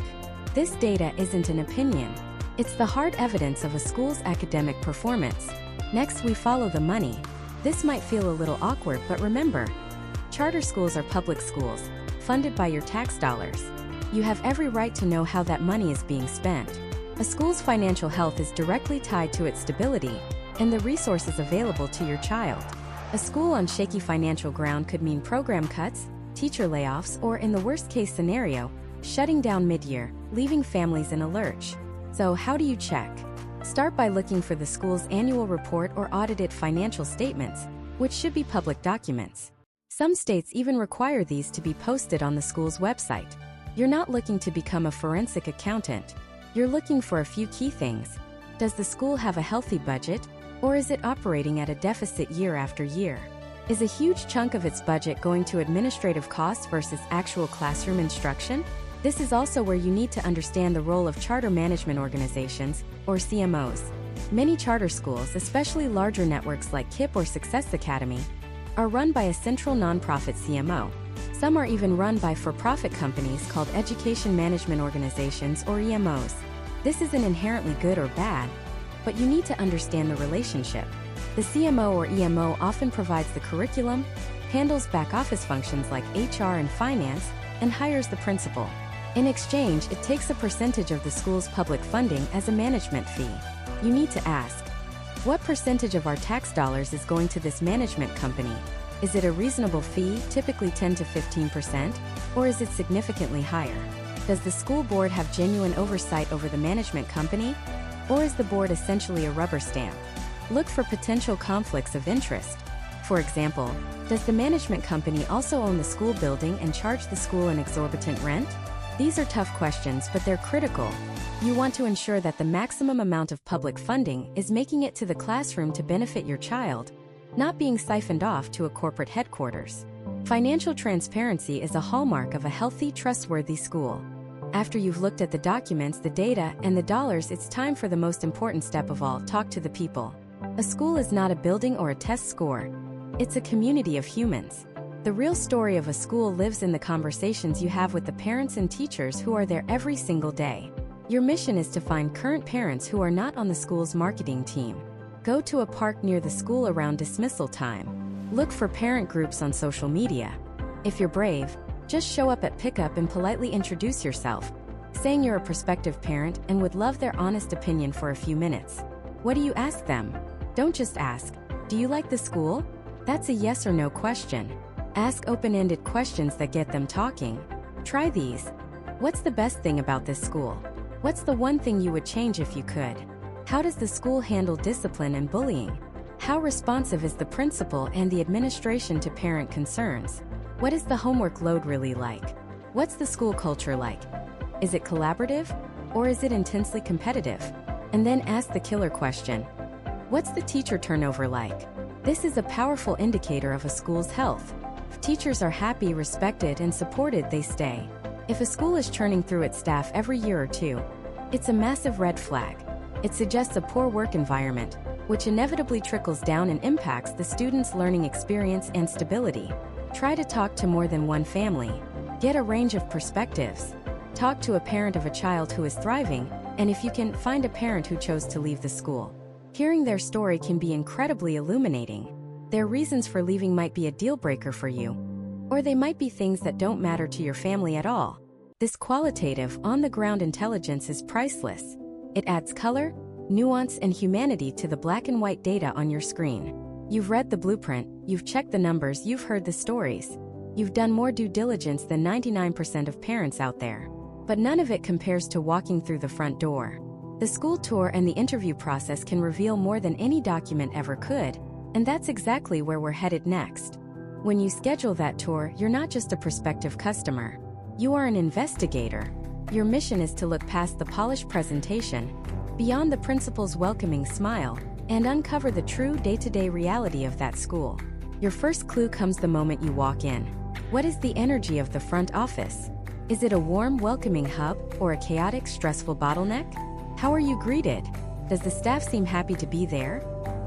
[SPEAKER 1] This data isn't an opinion. It's the hard evidence of a school's academic performance. Next, we follow the money. This might feel a little awkward, but remember, charter schools are public schools, funded by your tax dollars. You have every right to know how that money is being spent. A school's financial health is directly tied to its stability and the resources available to your child. A school on shaky financial ground could mean program cuts, teacher layoffs, or in the worst-case scenario, shutting down mid-year, leaving families in a lurch. So how do you check? Start by looking for the school's annual report or audited financial statements, which should be public documents. Some states even require these to be posted on the school's website. You're not looking to become a forensic accountant. You're looking for a few key things. Does the school have a healthy budget, or is it operating at a deficit year after year? Is a huge chunk of its budget going to administrative costs versus actual classroom instruction? This is also where you need to understand the role of charter management organizations, or CMOs. Many charter schools, especially larger networks like KIPP or Success Academy, are run by a central nonprofit CMO. Some are even run by for-profit companies called education management organizations, or EMOs. This isn't inherently good or bad, but you need to understand the relationship. The CMO or EMO often provides the curriculum, handles back-office functions like HR and finance, and hires the principal. In exchange, it takes a percentage of the school's public funding as a management fee. You need to ask, what percentage of our tax dollars is going to this management company? Is it a reasonable fee, typically 10 to 15%, or is it significantly higher? Does the school board have genuine oversight over the management company, or is the board essentially a rubber stamp? Look for potential conflicts of interest. For example, does the management company also own the school building and charge the school an exorbitant rent? These are tough questions, but they're critical. You want to ensure that the maximum amount of public funding is making it to the classroom to benefit your child, not being siphoned off to a corporate headquarters. Financial transparency is a hallmark of a healthy, trustworthy school. After you've looked at the documents, the data, and the dollars, it's time for the most important step of all: talk to the people. A school is not a building or a test score. It's a community of humans. The real story of a school lives in the conversations you have with the parents and teachers who are there every single day. Your mission is to find current parents who are not on the school's marketing team. Go to a park near the school around dismissal time. Look for parent groups on social media. If you're brave, just show up at pickup and politely introduce yourself, saying you're a prospective parent and would love their honest opinion for a few minutes. What do you ask them? Don't just ask, "Do you like the school?" That's a yes or no question. Ask open-ended questions that get them talking. Try these. What's the best thing about this school? What's the one thing you would change if you could? How does the school handle discipline and bullying? How responsive is the principal and the administration to parent concerns? What is the homework load really like? What's the school culture like? Is it collaborative, or is it intensely competitive? And then ask the killer question. What's the teacher turnover like? This is a powerful indicator of a school's health. If teachers are happy, respected, and supported, they stay. If a school is churning through its staff every year or two, it's a massive red flag. It suggests a poor work environment, which inevitably trickles down and impacts the student's learning experience and stability. Try to talk to more than one family. Get a range of perspectives. Talk to a parent of a child who is thriving, and if you can, find a parent who chose to leave the school. Hearing their story can be incredibly illuminating. Their reasons for leaving might be a deal breaker for you, or they might be things that don't matter to your family at all. This qualitative, on-the-ground intelligence is priceless. It adds color, nuance, and humanity to the black and white data on your screen. You've read the blueprint, you've checked the numbers, you've heard the stories. You've done more due diligence than 99% of parents out there. But none of it compares to walking through the front door. The school tour and the interview process can reveal more than any document ever could, and that's exactly where we're headed next. When you schedule that tour, you're not just a prospective customer. You are an investigator. Your mission is to look past the polished presentation, beyond the principal's welcoming smile, and uncover the true day-to-day reality of that school. Your first clue comes the moment you walk in. What is the energy of the front office? Is it a warm, welcoming hub, or a chaotic, stressful bottleneck? How are you greeted? Does the staff seem happy to be there?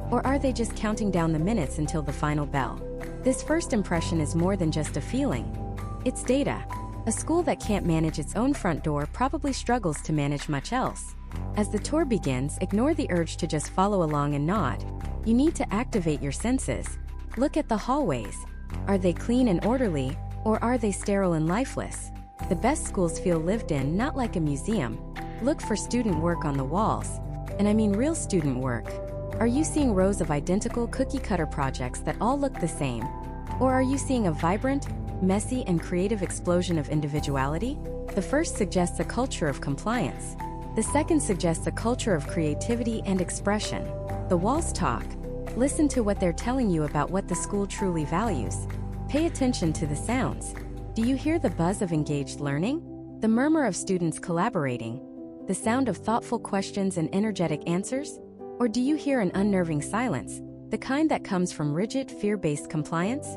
[SPEAKER 1] Or are they just counting down the minutes until the final bell? This first impression is more than just a feeling. It's data. A school that can't manage its own front door probably struggles to manage much else. As the tour begins, ignore the urge to just follow along and nod. You need to activate your senses. Look at the hallways. Are they clean and orderly, or are they sterile and lifeless? The best schools feel lived in, not like a museum. Look for student work on the walls. And I mean real student work. Are you seeing rows of identical cookie-cutter projects that all look the same? Or are you seeing a vibrant, messy, and creative explosion of individuality? The first suggests a culture of compliance. The second suggests a culture of creativity and expression. The walls talk. Listen to what they're telling you about what the school truly values. Pay attention to the sounds. Do you hear the buzz of engaged learning? The murmur of students collaborating? The sound of thoughtful questions and energetic answers? Or do you hear an unnerving silence, the kind that comes from rigid, fear-based compliance?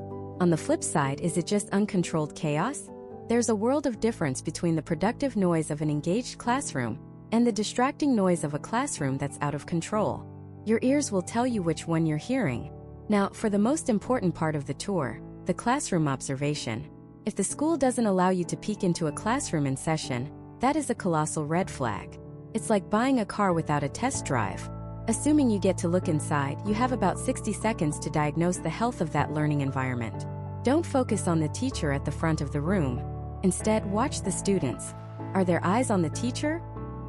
[SPEAKER 1] On the flip side, is it just uncontrolled chaos? There's a world of difference between the productive noise of an engaged classroom and the distracting noise of a classroom that's out of control. Your ears will tell you which one you're hearing. Now, for the most important part of the tour, the classroom observation. If the school doesn't allow you to peek into a classroom in session, that is a colossal red flag. It's like buying a car without a test drive. Assuming you get to look inside, you have about 60 seconds to diagnose the health of that learning environment. Don't focus on the teacher at the front of the room. Instead, watch the students. Are their eyes on the teacher?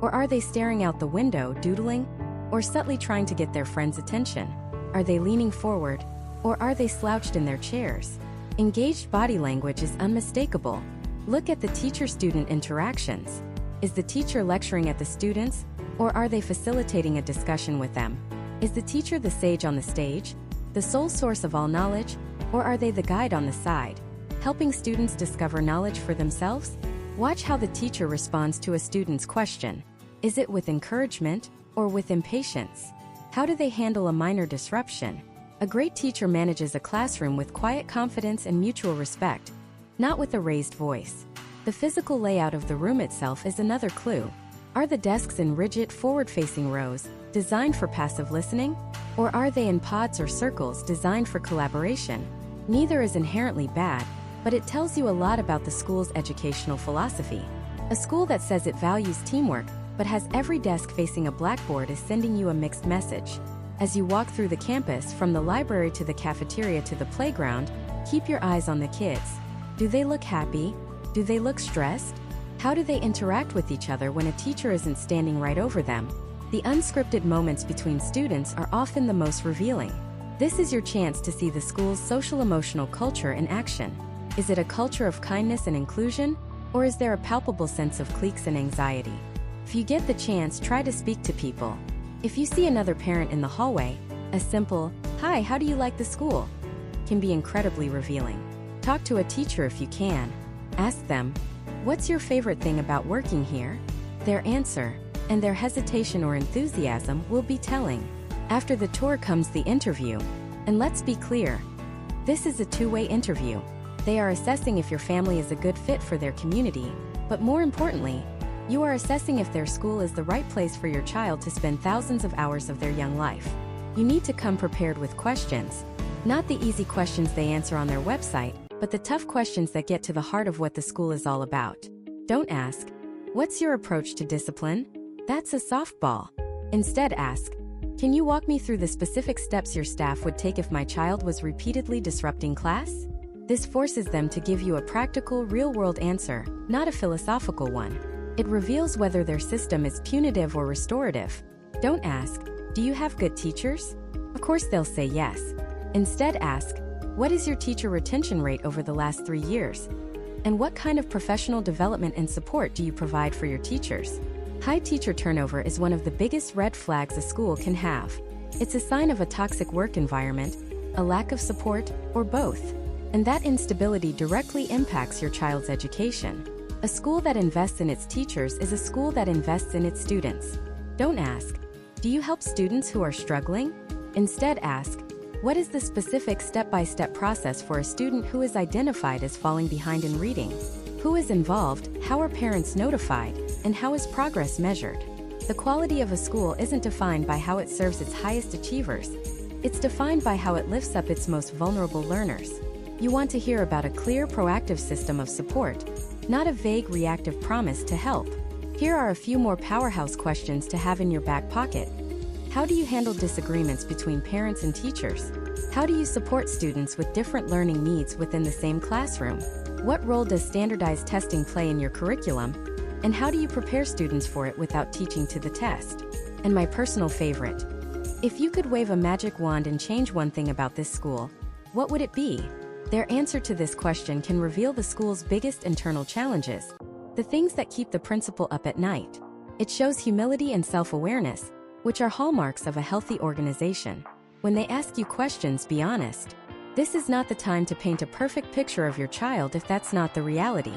[SPEAKER 1] Or are they staring out the window, doodling? Or subtly trying to get their friend's attention? Are they leaning forward, or are they slouched in their chairs? Engaged body language is unmistakable. Look at the teacher-student interactions. Is the teacher lecturing at the students, or are they facilitating a discussion with them? Is the teacher the sage on the stage, the sole source of all knowledge, or are they the guide on the side, helping students discover knowledge for themselves? Watch how the teacher responds to a student's question. Is it with encouragement, or with impatience? How do they handle a minor disruption? A great teacher manages a classroom with quiet confidence and mutual respect, not with a raised voice. The physical layout of the room itself is another clue. Are the desks in rigid, forward-facing rows, designed for passive listening? Or are they in pods or circles designed for collaboration? Neither is inherently bad, but it tells you a lot about the school's educational philosophy. A school that says it values teamwork, but has every desk facing a blackboard is sending you a mixed message. As you walk through the campus, from the library to the cafeteria to the playground, keep your eyes on the kids. Do they look happy? Do they look stressed? How do they interact with each other when a teacher isn't standing right over them? The unscripted moments between students are often the most revealing. This is your chance to see the school's social-emotional culture in action. Is it a culture of kindness and inclusion, or is there a palpable sense of cliques and anxiety? If you get the chance, try to speak to people. If you see another parent in the hallway, a simple, "Hi, how do you like the school?" can be incredibly revealing. Talk to a teacher if you can. Ask them, "What's your favorite thing about working here?" Their answer, and their hesitation or enthusiasm, will be telling. After the tour comes the interview. And let's be clear, this is a two-way interview. They are assessing if your family is a good fit for their community, but more importantly, you are assessing if their school is the right place for your child to spend thousands of hours of their young life. You need to come prepared with questions. Not the easy questions they answer on their website, but the tough questions that get to the heart of what the school is all about. Don't ask, "What's your approach to discipline?" That's a softball. Instead ask, "Can you walk me through the specific steps your staff would take if my child was repeatedly disrupting class?" This forces them to give you a practical, real-world answer, not a philosophical one. It reveals whether their system is punitive or restorative. Don't ask, "Do you have good teachers?" Of course they'll say yes. Instead ask, "What is your teacher retention rate over the last 3 years? And what kind of professional development and support do you provide for your teachers?" High teacher turnover is one of the biggest red flags a school can have. It's a sign of a toxic work environment, a lack of support, or both. And that instability directly impacts your child's education. A school that invests in its teachers is a school that invests in its students. Don't ask, "Do you help students who are struggling?" Instead ask, "What is the specific step-by-step process for a student who is identified as falling behind in reading? Who is involved, how are parents notified, and how is progress measured?" The quality of a school isn't defined by how it serves its highest achievers. It's defined by how it lifts up its most vulnerable learners. You want to hear about a clear, proactive system of support, not a vague, reactive promise to help. Here are a few more powerhouse questions to have in your back pocket. How do you handle disagreements between parents and teachers? How do you support students with different learning needs within the same classroom? What role does standardized testing play in your curriculum? And how do you prepare students for it without teaching to the test? And my personal favorite, if you could wave a magic wand and change one thing about this school, what would it be? Their answer to this question can reveal the school's biggest internal challenges, the things that keep the principal up at night. It shows humility and self-awareness, which are hallmarks of a healthy organization. When they ask you questions, be honest. This is not the time to paint a perfect picture of your child if that's not the reality.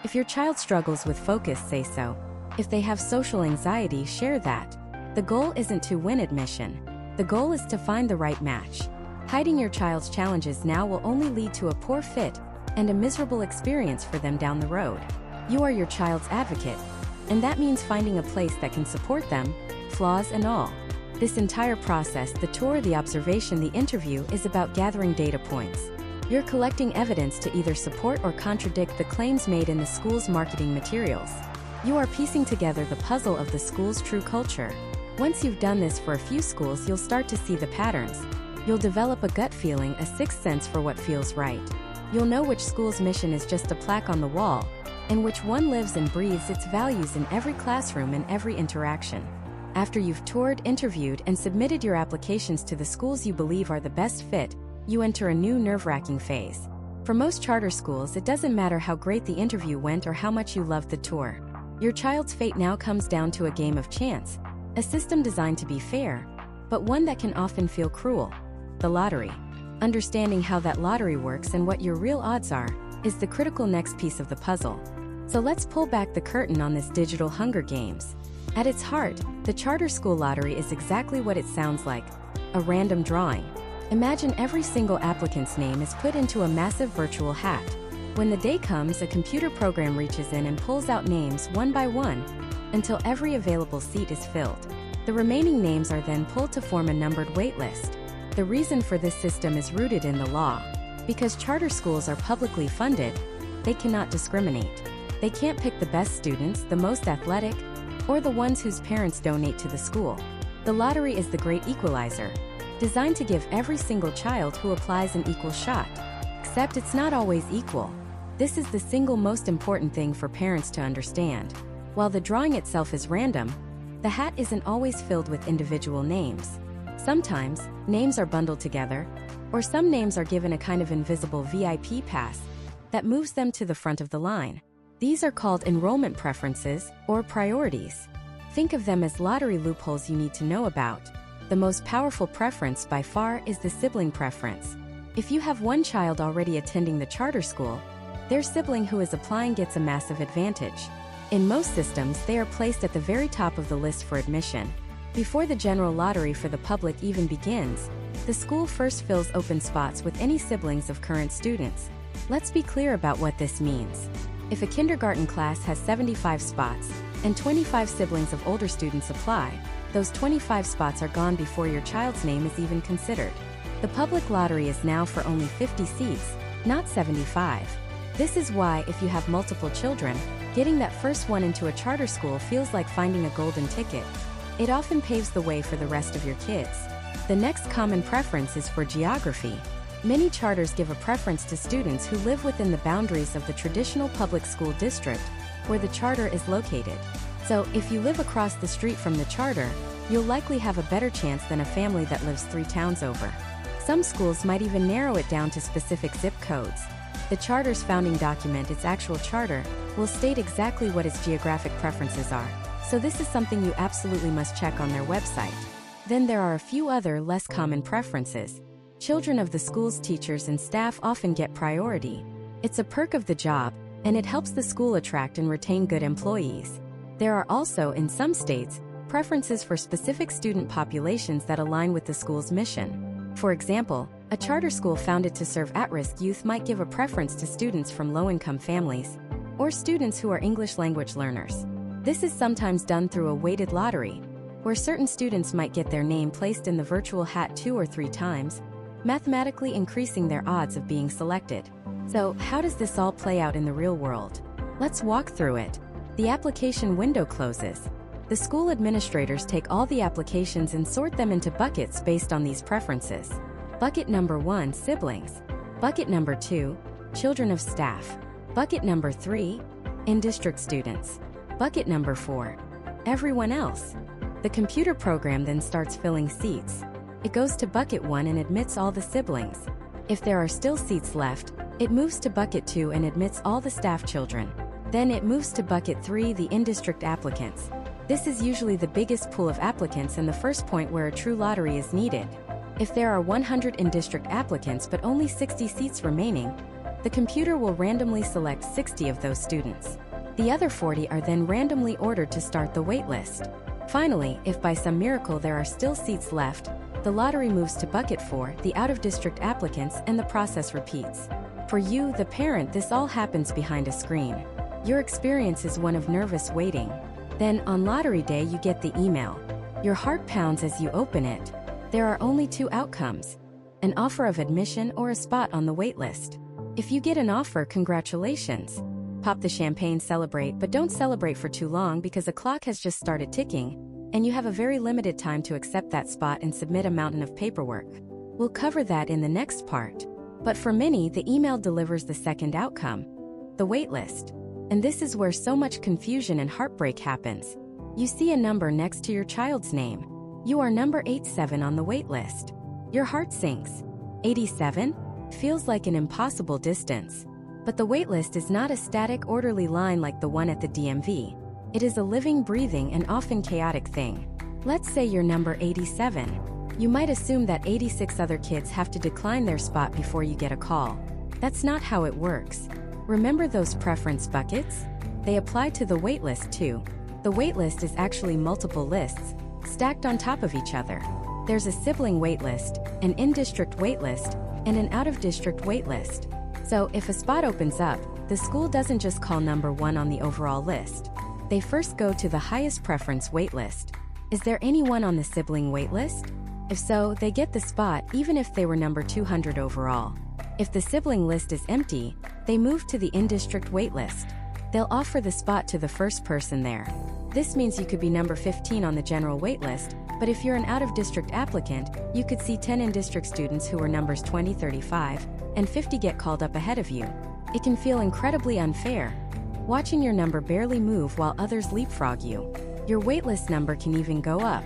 [SPEAKER 1] If your child struggles with focus, say so. If they have social anxiety, share that. The goal isn't to win admission. The goal is to find the right match. Hiding your child's challenges now will only lead to a poor fit and a miserable experience for them down the road. You are your child's advocate, and that means finding a place that can support them, flaws and all. This entire process, the tour, the observation, the interview, is about gathering data points. You're collecting evidence to either support or contradict the claims made in the school's marketing materials. You are piecing together the puzzle of the school's true culture. Once you've done this for a few schools, you'll start to see the patterns. You'll develop a gut feeling, a sixth sense for what feels right. You'll know which school's mission is just a plaque on the wall, and which one lives and breathes its values in every classroom and every interaction. After you've toured, interviewed, and submitted your applications to the schools you believe are the best fit, you enter a new nerve-wracking phase. For most charter schools, it doesn't matter how great the interview went or how much you loved the tour. Your child's fate now comes down to a game of chance, a system designed to be fair, but one that can often feel cruel: the lottery. Understanding how that lottery works and what your real odds are is the critical next piece of the puzzle. So let's pull back the curtain on this digital Hunger Games. At its heart, the charter school lottery is exactly what it sounds like: a random drawing. Imagine every single applicant's name is put into a massive virtual hat. When the day comes, a computer program reaches in and pulls out names one by one until every available seat is filled. The remaining names are then pulled to form a numbered waitlist. The reason for this system is rooted in the law. Because charter schools are publicly funded, they cannot discriminate. They can't pick the best students, the most athletic, or the ones whose parents donate to the school. The lottery is the great equalizer, designed to give every single child who applies an equal shot. Except it's not always equal. This is the single most important thing for parents to understand. While the drawing itself is random, the hat isn't always filled with individual names. Sometimes, names are bundled together, or some names are given a kind of invisible VIP pass that moves them to the front of the line. These are called enrollment preferences, or priorities. Think of them as lottery loopholes you need to know about. The most powerful preference by far is the sibling preference. If you have one child already attending the charter school, their sibling who is applying gets a massive advantage. In most systems, they are placed at the very top of the list for admission. Before the general lottery for the public even begins, the school first fills open spots with any siblings of current students. Let's be clear about what this means. If a kindergarten class has 75 spots, and 25 siblings of older students apply, those 25 spots are gone before your child's name is even considered. The public lottery is now for only 50 seats, not 75. This is why, if you have multiple children, getting that first one into a charter school feels like finding a golden ticket. It often paves the way for the rest of your kids. The next common preference is for geography. Many charters give a preference to students who live within the boundaries of the traditional public school district where the charter is located. So, if you live across the street from the charter, you'll likely have a better chance than a family that lives 3 towns over. Some schools might even narrow it down to specific zip codes. The charter's founding document, its actual charter, will state exactly what its geographic preferences are. So this is something you absolutely must check on their website. Then there are a few other less common preferences. Children of the school's teachers and staff often get priority. It's a perk of the job, and it helps the school attract and retain good employees. There are also, in some states, preferences for specific student populations that align with the school's mission. For example, a charter school founded to serve at-risk youth might give a preference to students from low-income families, or students who are English language learners. This is sometimes done through a weighted lottery, where certain students might get their name placed in the virtual hat 2 or 3 times, mathematically increasing their odds of being selected. So, how does this all play out in the real world? Let's walk through it. The application window closes. The school administrators take all the applications and sort them into buckets based on these preferences. Bucket number 1, siblings. Bucket number 2, children of staff. Bucket number 3, in-district students. Bucket number 4, everyone else. The computer program then starts filling seats. It goes to bucket 1 and admits all the siblings. If there are still seats left, it moves to bucket 2 and admits all the staff children. Then it moves to bucket 3, the in-district applicants. This is usually the biggest pool of applicants and the first point where a true lottery is needed. If there are 100 in-district applicants but only 60 seats remaining, the computer will randomly select 60 of those students. The other 40 are then randomly ordered to start the wait list. Finally, if by some miracle there are still seats left, the lottery moves to bucket 4, the out-of-district applicants, and the process repeats. For you, the parent, this all happens behind a screen. Your experience is one of nervous waiting. Then, on lottery day, you get the email. Your heart pounds as you open it. There are only 2 outcomes: an offer of admission or a spot on the wait list. If you get an offer, congratulations. Pop the champagne, celebrate, but don't celebrate for too long because the clock has just started ticking, and you have a very limited time to accept that spot and submit a mountain of paperwork. We'll cover that in the next part. But for many, the email delivers the second outcome: the wait list. And this is where so much confusion and heartbreak happens. You see a number next to your child's name. You are number 87 on the wait list. Your heart sinks. 87? Feels like an impossible distance. But the waitlist is not a static, orderly line like the one at the DMV. It is a living, breathing, and often chaotic thing. Let's say you're number 87. You might assume that 86 other kids have to decline their spot before you get a call. That's not how it works. Remember those preference buckets? They apply to the waitlist too. The waitlist is actually multiple lists, stacked on top of each other. There's a sibling waitlist, an in-district waitlist, and an out-of-district waitlist. So if a spot opens up, the school doesn't just call number 1 on the overall list. They first go to the highest preference waitlist. Is there anyone on the sibling waitlist? If so, they get the spot even if they were number 200 overall. If the sibling list is empty, they move to the in-district waitlist. They'll offer the spot to the first person there. This means you could be number 15 on the general waitlist, but if you're an out-of-district applicant, you could see 10 in-district students who were numbers 20, 35, and 50 get called up ahead of you. It can feel incredibly unfair, watching your number barely move while others leapfrog you. Your waitlist number can even go up.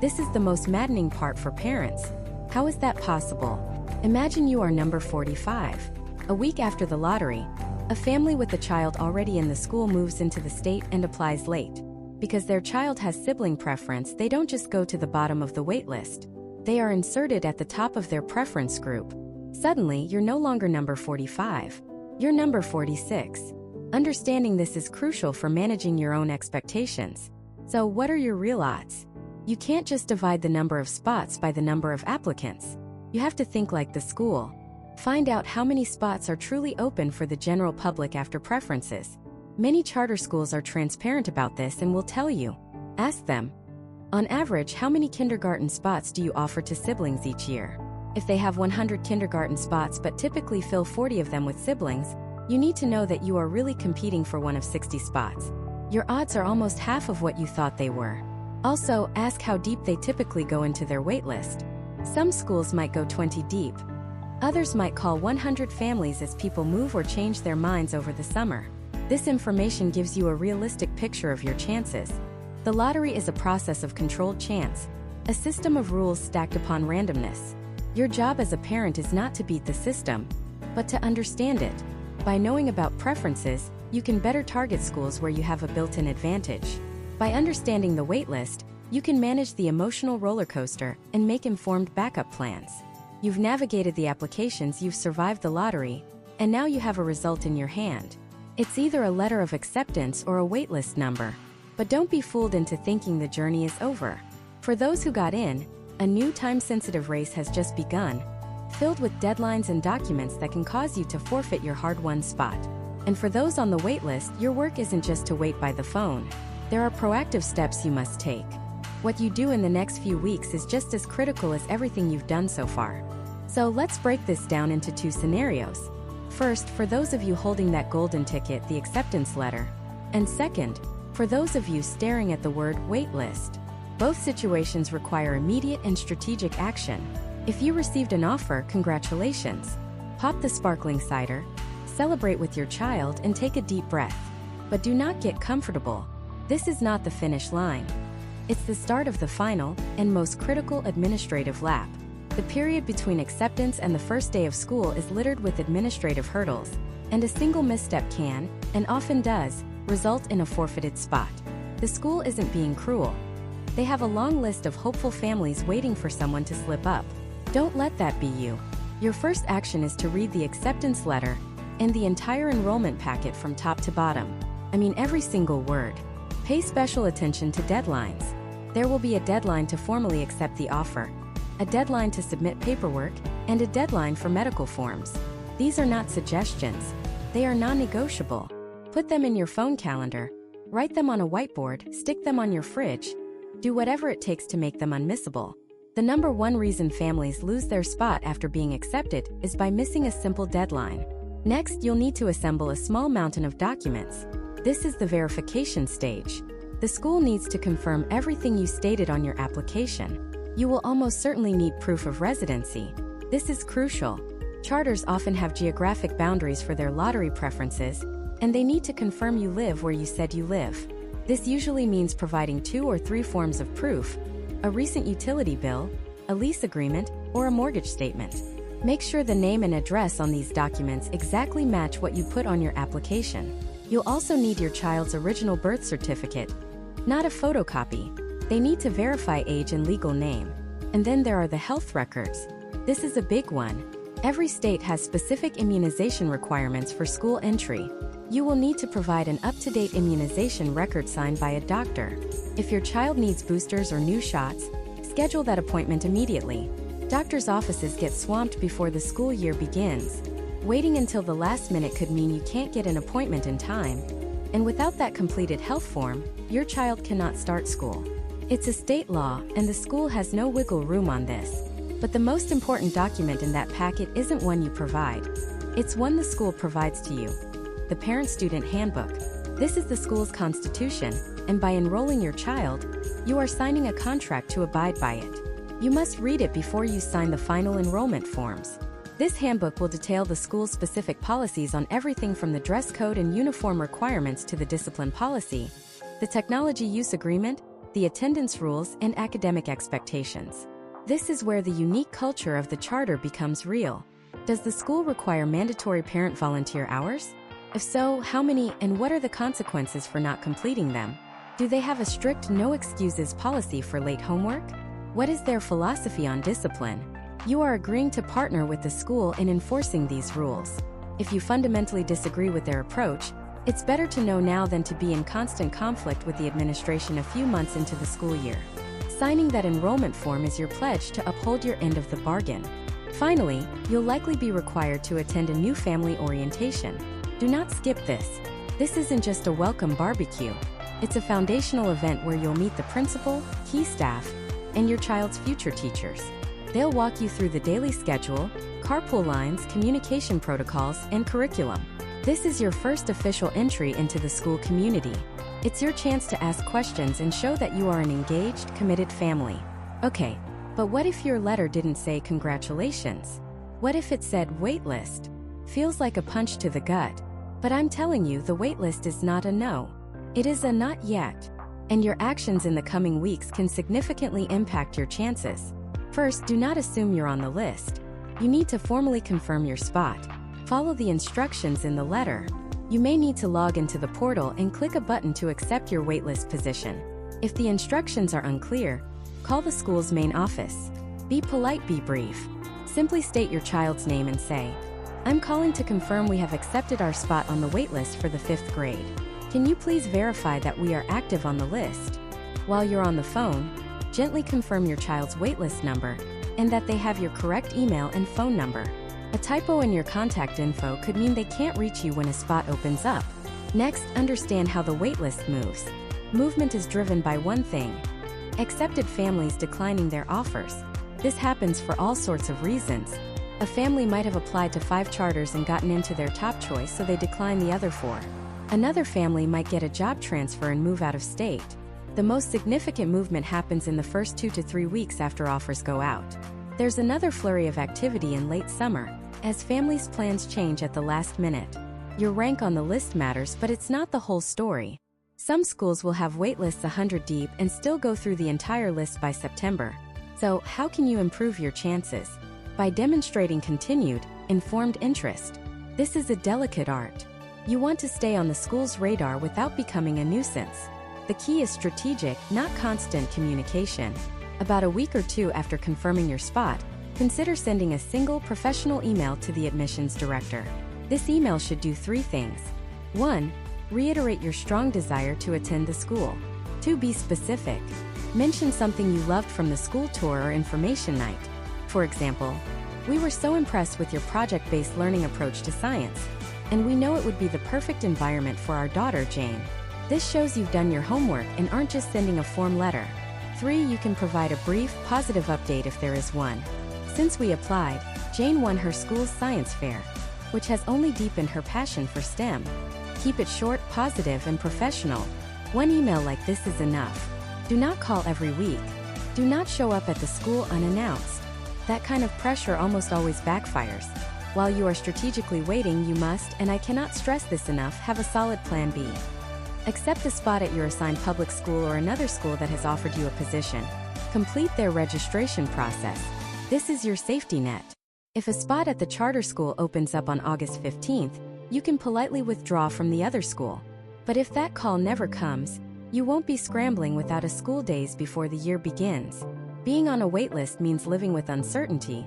[SPEAKER 1] This is the most maddening part for parents. How is that possible? Imagine you are number 45. A week after the lottery, a family with a child already in the school moves into the state and applies late. Because their child has sibling preference, they don't just go to the bottom of the waitlist. They are inserted at the top of their preference group. Suddenly, you're no longer number 45. You're number 46. Understanding this is crucial for managing your own expectations. So what are your real odds? You can't just divide the number of spots by the number of applicants. You have to think like the school. Find out how many spots are truly open for the general public after preferences. Many charter schools are transparent about this and will tell you. Ask them. On average, how many kindergarten spots do you offer to siblings each year? If they have 100 kindergarten spots but typically fill 40 of them with siblings, you need to know that you are really competing for one of 60 spots. Your odds are almost half of what you thought they were. Also, ask how deep they typically go into their waitlist. Some schools might go 20 deep. Others might call 100 families as people move or change their minds over the summer. This information gives you a realistic picture of your chances. The lottery is a process of controlled chance, a system of rules stacked upon randomness. Your job as a parent is not to beat the system, but to understand it. By knowing about preferences, you can better target schools where you have a built-in advantage. By understanding the waitlist, you can manage the emotional roller coaster and make informed backup plans. You've navigated the applications, you've survived the lottery, and now you have a result in your hand. It's either a letter of acceptance or a waitlist number. But don't be fooled into thinking the journey is over. For those who got in, a new time-sensitive race has just begun, filled with deadlines and documents that can cause you to forfeit your hard-won spot. And for those on the waitlist, your work isn't just to wait by the phone. There are proactive steps you must take. What you do in the next few weeks is just as critical as everything you've done so far. So let's break this down into 2 scenarios. First, for those of you holding that golden ticket, the acceptance letter. And second, for those of you staring at the word waitlist. Both situations require immediate and strategic action. If you received an offer, congratulations. Pop the sparkling cider, celebrate with your child, and take a deep breath. But do not get comfortable. This is not the finish line. It's the start of the final and most critical administrative lap. The period between acceptance and the first day of school is littered with administrative hurdles, and a single misstep can, and often does, result in a forfeited spot. The school isn't being cruel. They have a long list of hopeful families waiting for someone to slip up. Don't let that be you. Your first action is to read the acceptance letter and the entire enrollment packet from top to bottom. I mean every single word. Pay special attention to deadlines. There will be a deadline to formally accept the offer, a deadline to submit paperwork, and a deadline for medical forms. These are not suggestions. They are non-negotiable. Put them in your phone calendar. Write them on a whiteboard, stick them on your fridge. Do whatever it takes to make them unmissable. The number one reason families lose their spot after being accepted is by missing a simple deadline. Next, you'll need to assemble a small mountain of documents. This is the verification stage. The school needs to confirm everything you stated on your application. You will almost certainly need proof of residency. This is crucial. Charters often have geographic boundaries for their lottery preferences, and they need to confirm you live where you said you live. This usually means providing 2 or 3 forms of proof: a recent utility bill, a lease agreement, or a mortgage statement. Make sure the name and address on these documents exactly match what you put on your application. You'll also need your child's original birth certificate, not a photocopy. They need to verify age and legal name. And then there are the health records. This is a big one. Every state has specific immunization requirements for school entry. You will need to provide an up-to-date immunization record signed by a doctor. If your child needs boosters or new shots, schedule that appointment immediately. Doctors' offices get swamped before the school year begins. Waiting until the last minute could mean you can't get an appointment in time. And without that completed health form, your child cannot start school. It's a state law, and the school has no wiggle room on this. But the most important document in that packet isn't one you provide. It's one the school provides to you. The Parent-Student Handbook. This is the school's constitution, and by enrolling your child, you are signing a contract to abide by it. You must read it before you sign the final enrollment forms. This handbook will detail the school's specific policies on everything from the dress code and uniform requirements to the discipline policy, the technology use agreement, the attendance rules, and academic expectations. This is where the unique culture of the charter becomes real. Does the school require mandatory parent volunteer hours? If so, how many, and what are the consequences for not completing them? Do they have a strict no excuses policy for late homework? What is their philosophy on discipline? You are agreeing to partner with the school in enforcing these rules. If you fundamentally disagree with their approach, it's better to know now than to be in constant conflict with the administration a few months into the school year. Signing that enrollment form is your pledge to uphold your end of the bargain. Finally, you'll likely be required to attend a new family orientation. Do not skip this. This isn't just a welcome barbecue. It's a foundational event where you'll meet the principal, key staff, and your child's future teachers. They'll walk you through the daily schedule, carpool lines, communication protocols, and curriculum. This is your first official entry into the school community. It's your chance to ask questions and show that you are an engaged, committed family. Okay, but what if your letter didn't say congratulations? What if it said waitlist? Feels like a punch to the gut. But I'm telling you, the waitlist is not a no. It is a not yet. And your actions in the coming weeks can significantly impact your chances. First, do not assume you're on the list. You need to formally confirm your spot. Follow the instructions in the letter. You may need to log into the portal and click a button to accept your waitlist position. If the instructions are unclear, call the school's main office. Be polite, be brief. Simply state your child's name and say, "I'm calling to confirm we have accepted our spot on the waitlist for the 5th grade. Can you please verify that we are active on the list?" While you're on the phone, gently confirm your child's waitlist number and that they have your correct email and phone number. A typo in your contact info could mean they can't reach you when a spot opens up. Next, understand how the waitlist moves. Movement is driven by one thing: accepted families declining their offers. This happens for all sorts of reasons. A family might have applied to 5 charters and gotten into their top choice, so they decline the other 4. Another family might get a job transfer and move out of state. The most significant movement happens in the first 2 to 3 weeks after offers go out. There's another flurry of activity in late summer, as families' plans change at the last minute. Your rank on the list matters, but it's not the whole story. Some schools will have waitlists 100 deep and still go through the entire list by September. So, how can you improve your chances? By demonstrating continued, informed interest. This is a delicate art. You want to stay on the school's radar without becoming a nuisance. The key is strategic, not constant communication. About a week or 2 after confirming your spot, consider sending a single professional email to the admissions director. This email should do 3 things. 1. Reiterate your strong desire to attend the school. 2. Be specific. Mention something you loved from the school tour or information night. For example, "We were so impressed with your project-based learning approach to science, and we know it would be the perfect environment for our daughter, Jane." This shows you've done your homework and aren't just sending a form letter. 3. You can provide a brief, positive update if there is one. "Since we applied, Jane won her school's science fair," which has only deepened her passion for STEM. Keep it short, positive, and professional. One email like this is enough. Do not call every week. Do not show up at the school unannounced. That kind of pressure almost always backfires. While you are strategically waiting, you must, and I cannot stress this enough, have a solid plan B. Accept a spot at your assigned public school or another school that has offered you a position. Complete their registration process. This is your safety net. If a spot at the charter school opens up on August 15th, you can politely withdraw from the other school. But if that call never comes, you won't be scrambling without a school days before the year begins. Being on a waitlist means living with uncertainty,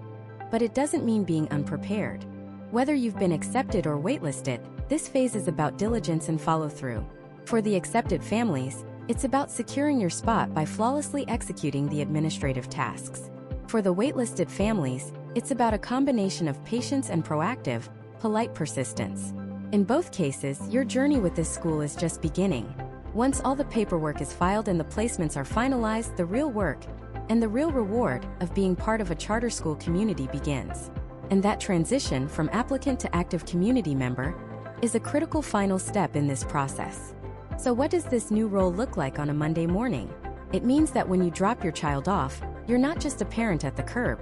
[SPEAKER 1] but it doesn't mean being unprepared. Whether you've been accepted or waitlisted, this phase is about diligence and follow-through. For the accepted families, it's about securing your spot by flawlessly executing the administrative tasks. For the waitlisted families, it's about a combination of patience and proactive, polite persistence. In both cases, your journey with this school is just beginning. Once all the paperwork is filed and the placements are finalized, the real work and the real reward of being part of a charter school community begins. And that transition from applicant to active community member is a critical final step in this process. So what does this new role look like on a Monday morning? It means that when you drop your child off, you're not just a parent at the curb.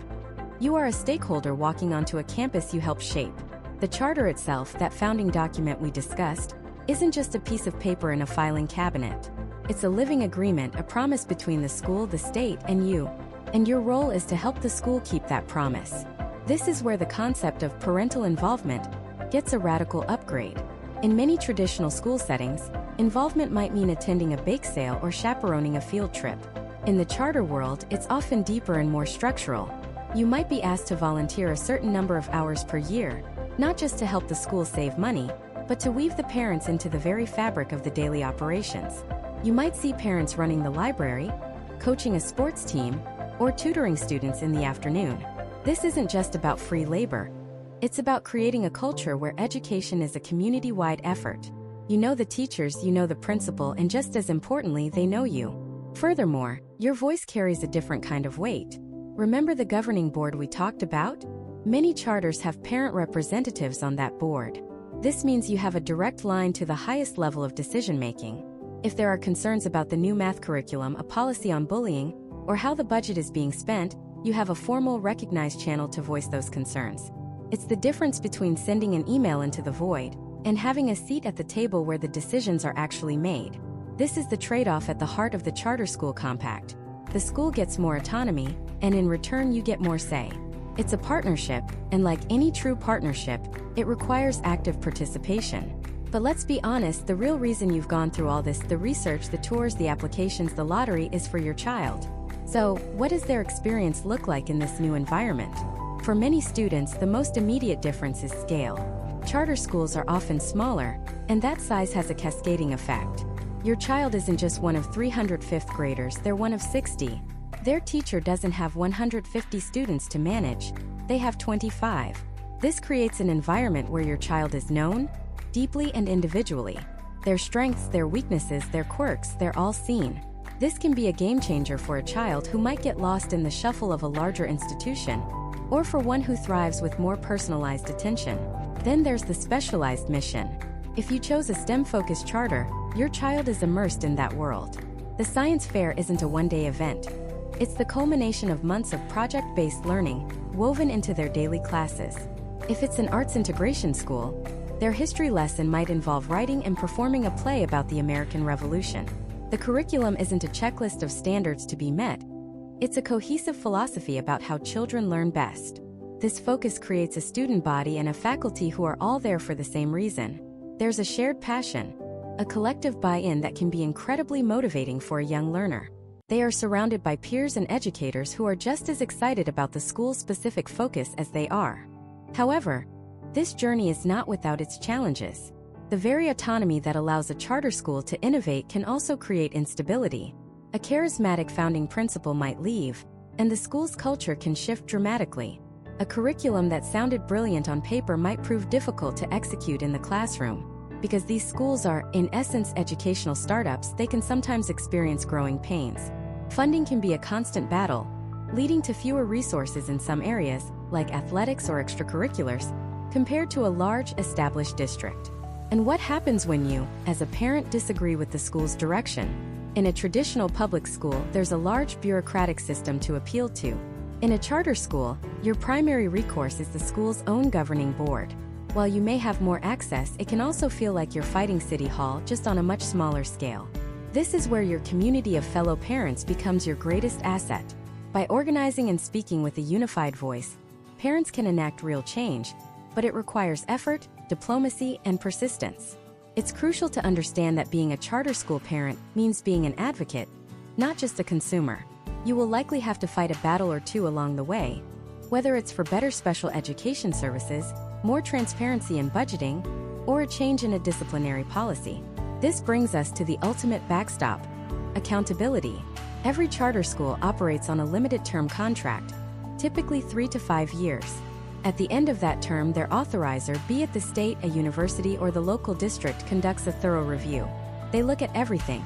[SPEAKER 1] You are a stakeholder walking onto a campus you helped shape. The charter itself, that founding document we discussed, isn't just a piece of paper in a filing cabinet. It's a living agreement, a promise between the school, the state, and you. And your role is to help the school keep that promise. This is where the concept of parental involvement gets a radical upgrade. In many traditional school settings, involvement might mean attending a bake sale or chaperoning a field trip. In the charter world, it's often deeper and more structural. You might be asked to volunteer a certain number of hours per year, not just to help the school save money, but to weave the parents into the very fabric of the daily operations. You might see parents running the library, coaching a sports team, or tutoring students in the afternoon. This isn't just about free labor. It's about creating a culture where education is a community-wide effort. You know the teachers, you know the principal, and just as importantly, they know you. Furthermore, your voice carries a different kind of weight. Remember the governing board we talked about? Many charters have parent representatives on that board. This means you have a direct line to the highest level of decision-making. If there are concerns about the new math curriculum, a policy on bullying, or how the budget is being spent, you have a formal, recognized channel to voice those concerns. It's the difference between sending an email into the void and having a seat at the table where the decisions are actually made. This is the trade-off at the heart of the charter school compact. The school gets more autonomy, and in return you get more say. It's a partnership, and like any true partnership, it requires active participation. But let's be honest, the real reason you've gone through all this, the research, the tours, the applications, the lottery, is for your child. So, what does their experience look like in this new environment? For many students, the most immediate difference is scale. Charter schools are often smaller, and that size has a cascading effect. Your child isn't just one of 300 fifth graders, they're one of 60. Their teacher doesn't have 150 students to manage, they have 25. This creates an environment where your child is known, deeply and individually. Their strengths, their weaknesses, their quirks, they're all seen. This can be a game changer for a child who might get lost in the shuffle of a larger institution, or for one who thrives with more personalized attention. Then there's the specialized mission. If you chose a STEM-focused charter, your child is immersed in that world. The science fair isn't a one-day event. It's the culmination of months of project-based learning, woven into their daily classes. If it's an arts integration school, their history lesson might involve writing and performing a play about the American Revolution. The curriculum isn't a checklist of standards to be met. It's a cohesive philosophy about how children learn best. This focus creates a student body and a faculty who are all there for the same reason. There's a shared passion, a collective buy-in that can be incredibly motivating for a young learner. They are surrounded by peers and educators who are just as excited about the school's specific focus as they are. However, this journey is not without its challenges. The very autonomy that allows a charter school to innovate can also create instability. A charismatic founding principal might leave, and the school's culture can shift dramatically. A curriculum that sounded brilliant on paper might prove difficult to execute in the classroom. Because these schools are, in essence, educational startups, they can sometimes experience growing pains. Funding can be a constant battle, leading to fewer resources in some areas, like athletics or extracurriculars, compared to a large, established district. And what happens when you, as a parent, disagree with the school's direction? In a traditional public school, there's a large bureaucratic system to appeal to. In a charter school, your primary recourse is the school's own governing board. While you may have more access, it can also feel like you're fighting City Hall, just on a much smaller scale. This is where your community of fellow parents becomes your greatest asset. By organizing and speaking with a unified voice, parents can enact real change, but it requires effort, diplomacy, and persistence. It's crucial to understand that being a charter school parent means being an advocate, not just a consumer. You will likely have to fight a battle or two along the way, whether it's for better special education services, more transparency in budgeting, or a change in a disciplinary policy. This brings us to the ultimate backstop: accountability. Every charter school operates on a limited-term contract, typically 3 to 5 years. At the end of that term, their authorizer, be it the state, a university, or the local district, conducts a thorough review. They look at everything: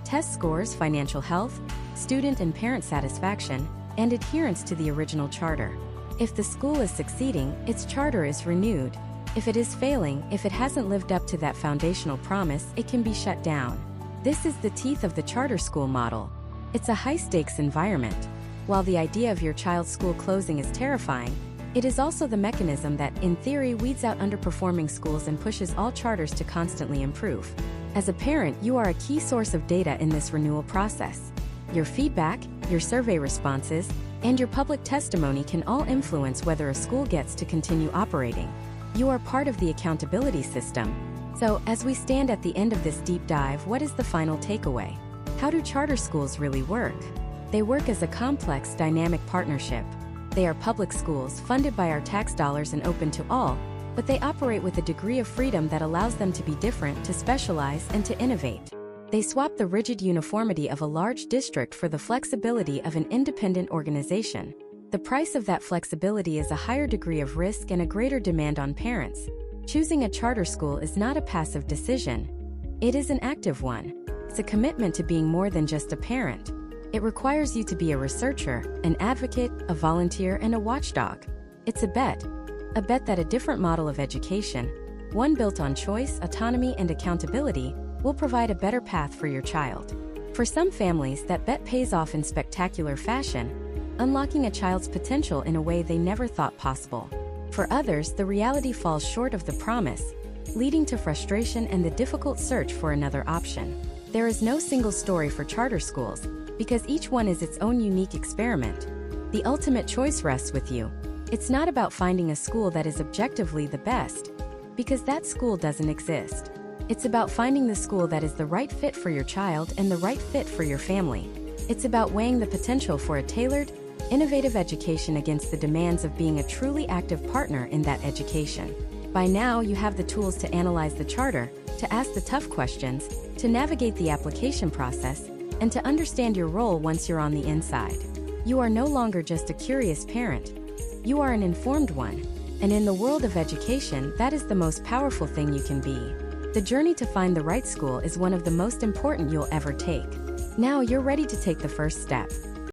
[SPEAKER 1] test scores, financial health, student and parent satisfaction, and adherence to the original charter. If the school is succeeding, its charter is renewed. If it is failing, if it hasn't lived up to that foundational promise, it can be shut down. This is the teeth of the charter school model. It's a high-stakes environment. While the idea of your child's school closing is terrifying, it is also the mechanism that, in theory, weeds out underperforming schools and pushes all charters to constantly improve. As a parent, you are a key source of data in this renewal process. Your feedback, your survey responses, and your public testimony can all influence whether a school gets to continue operating. You are part of the accountability system. So, as we stand at the end of this deep dive, what is the final takeaway? How do charter schools really work? They work as a complex, dynamic partnership. They are public schools funded by our tax dollars and open to all, but they operate with a degree of freedom that allows them to be different, to specialize, and to innovate. They swap the rigid uniformity of a large district for the flexibility of an independent organization. The price of that flexibility is a higher degree of risk and a greater demand on parents. Choosing a charter school is not a passive decision. It is an active one. It's a commitment to being more than just a parent. It requires you to be a researcher, an advocate, a volunteer, and a watchdog. It's a bet that a different model of education, one built on choice, autonomy, and accountability, will provide a better path for your child. For some families, that bet pays off in spectacular fashion, unlocking a child's potential in a way they never thought possible. For others, the reality falls short of the promise, leading to frustration and the difficult search for another option. There is no single story for charter schools, because each one is its own unique experiment. The ultimate choice rests with you. It's not about finding a school that is objectively the best, because that school doesn't exist. It's about finding the school that is the right fit for your child and the right fit for your family. It's about weighing the potential for a tailored, innovative education against the demands of being a truly active partner in that education. By now, you have the tools to analyze the charter, to ask the tough questions, to navigate the application process, and to understand your role once you're on the inside. You are no longer just a curious parent. You are an informed one. And in the world of education, that is the most powerful thing you can be. The journey to find the right school is one of the most important you'll ever take. Now you're ready to take the first step.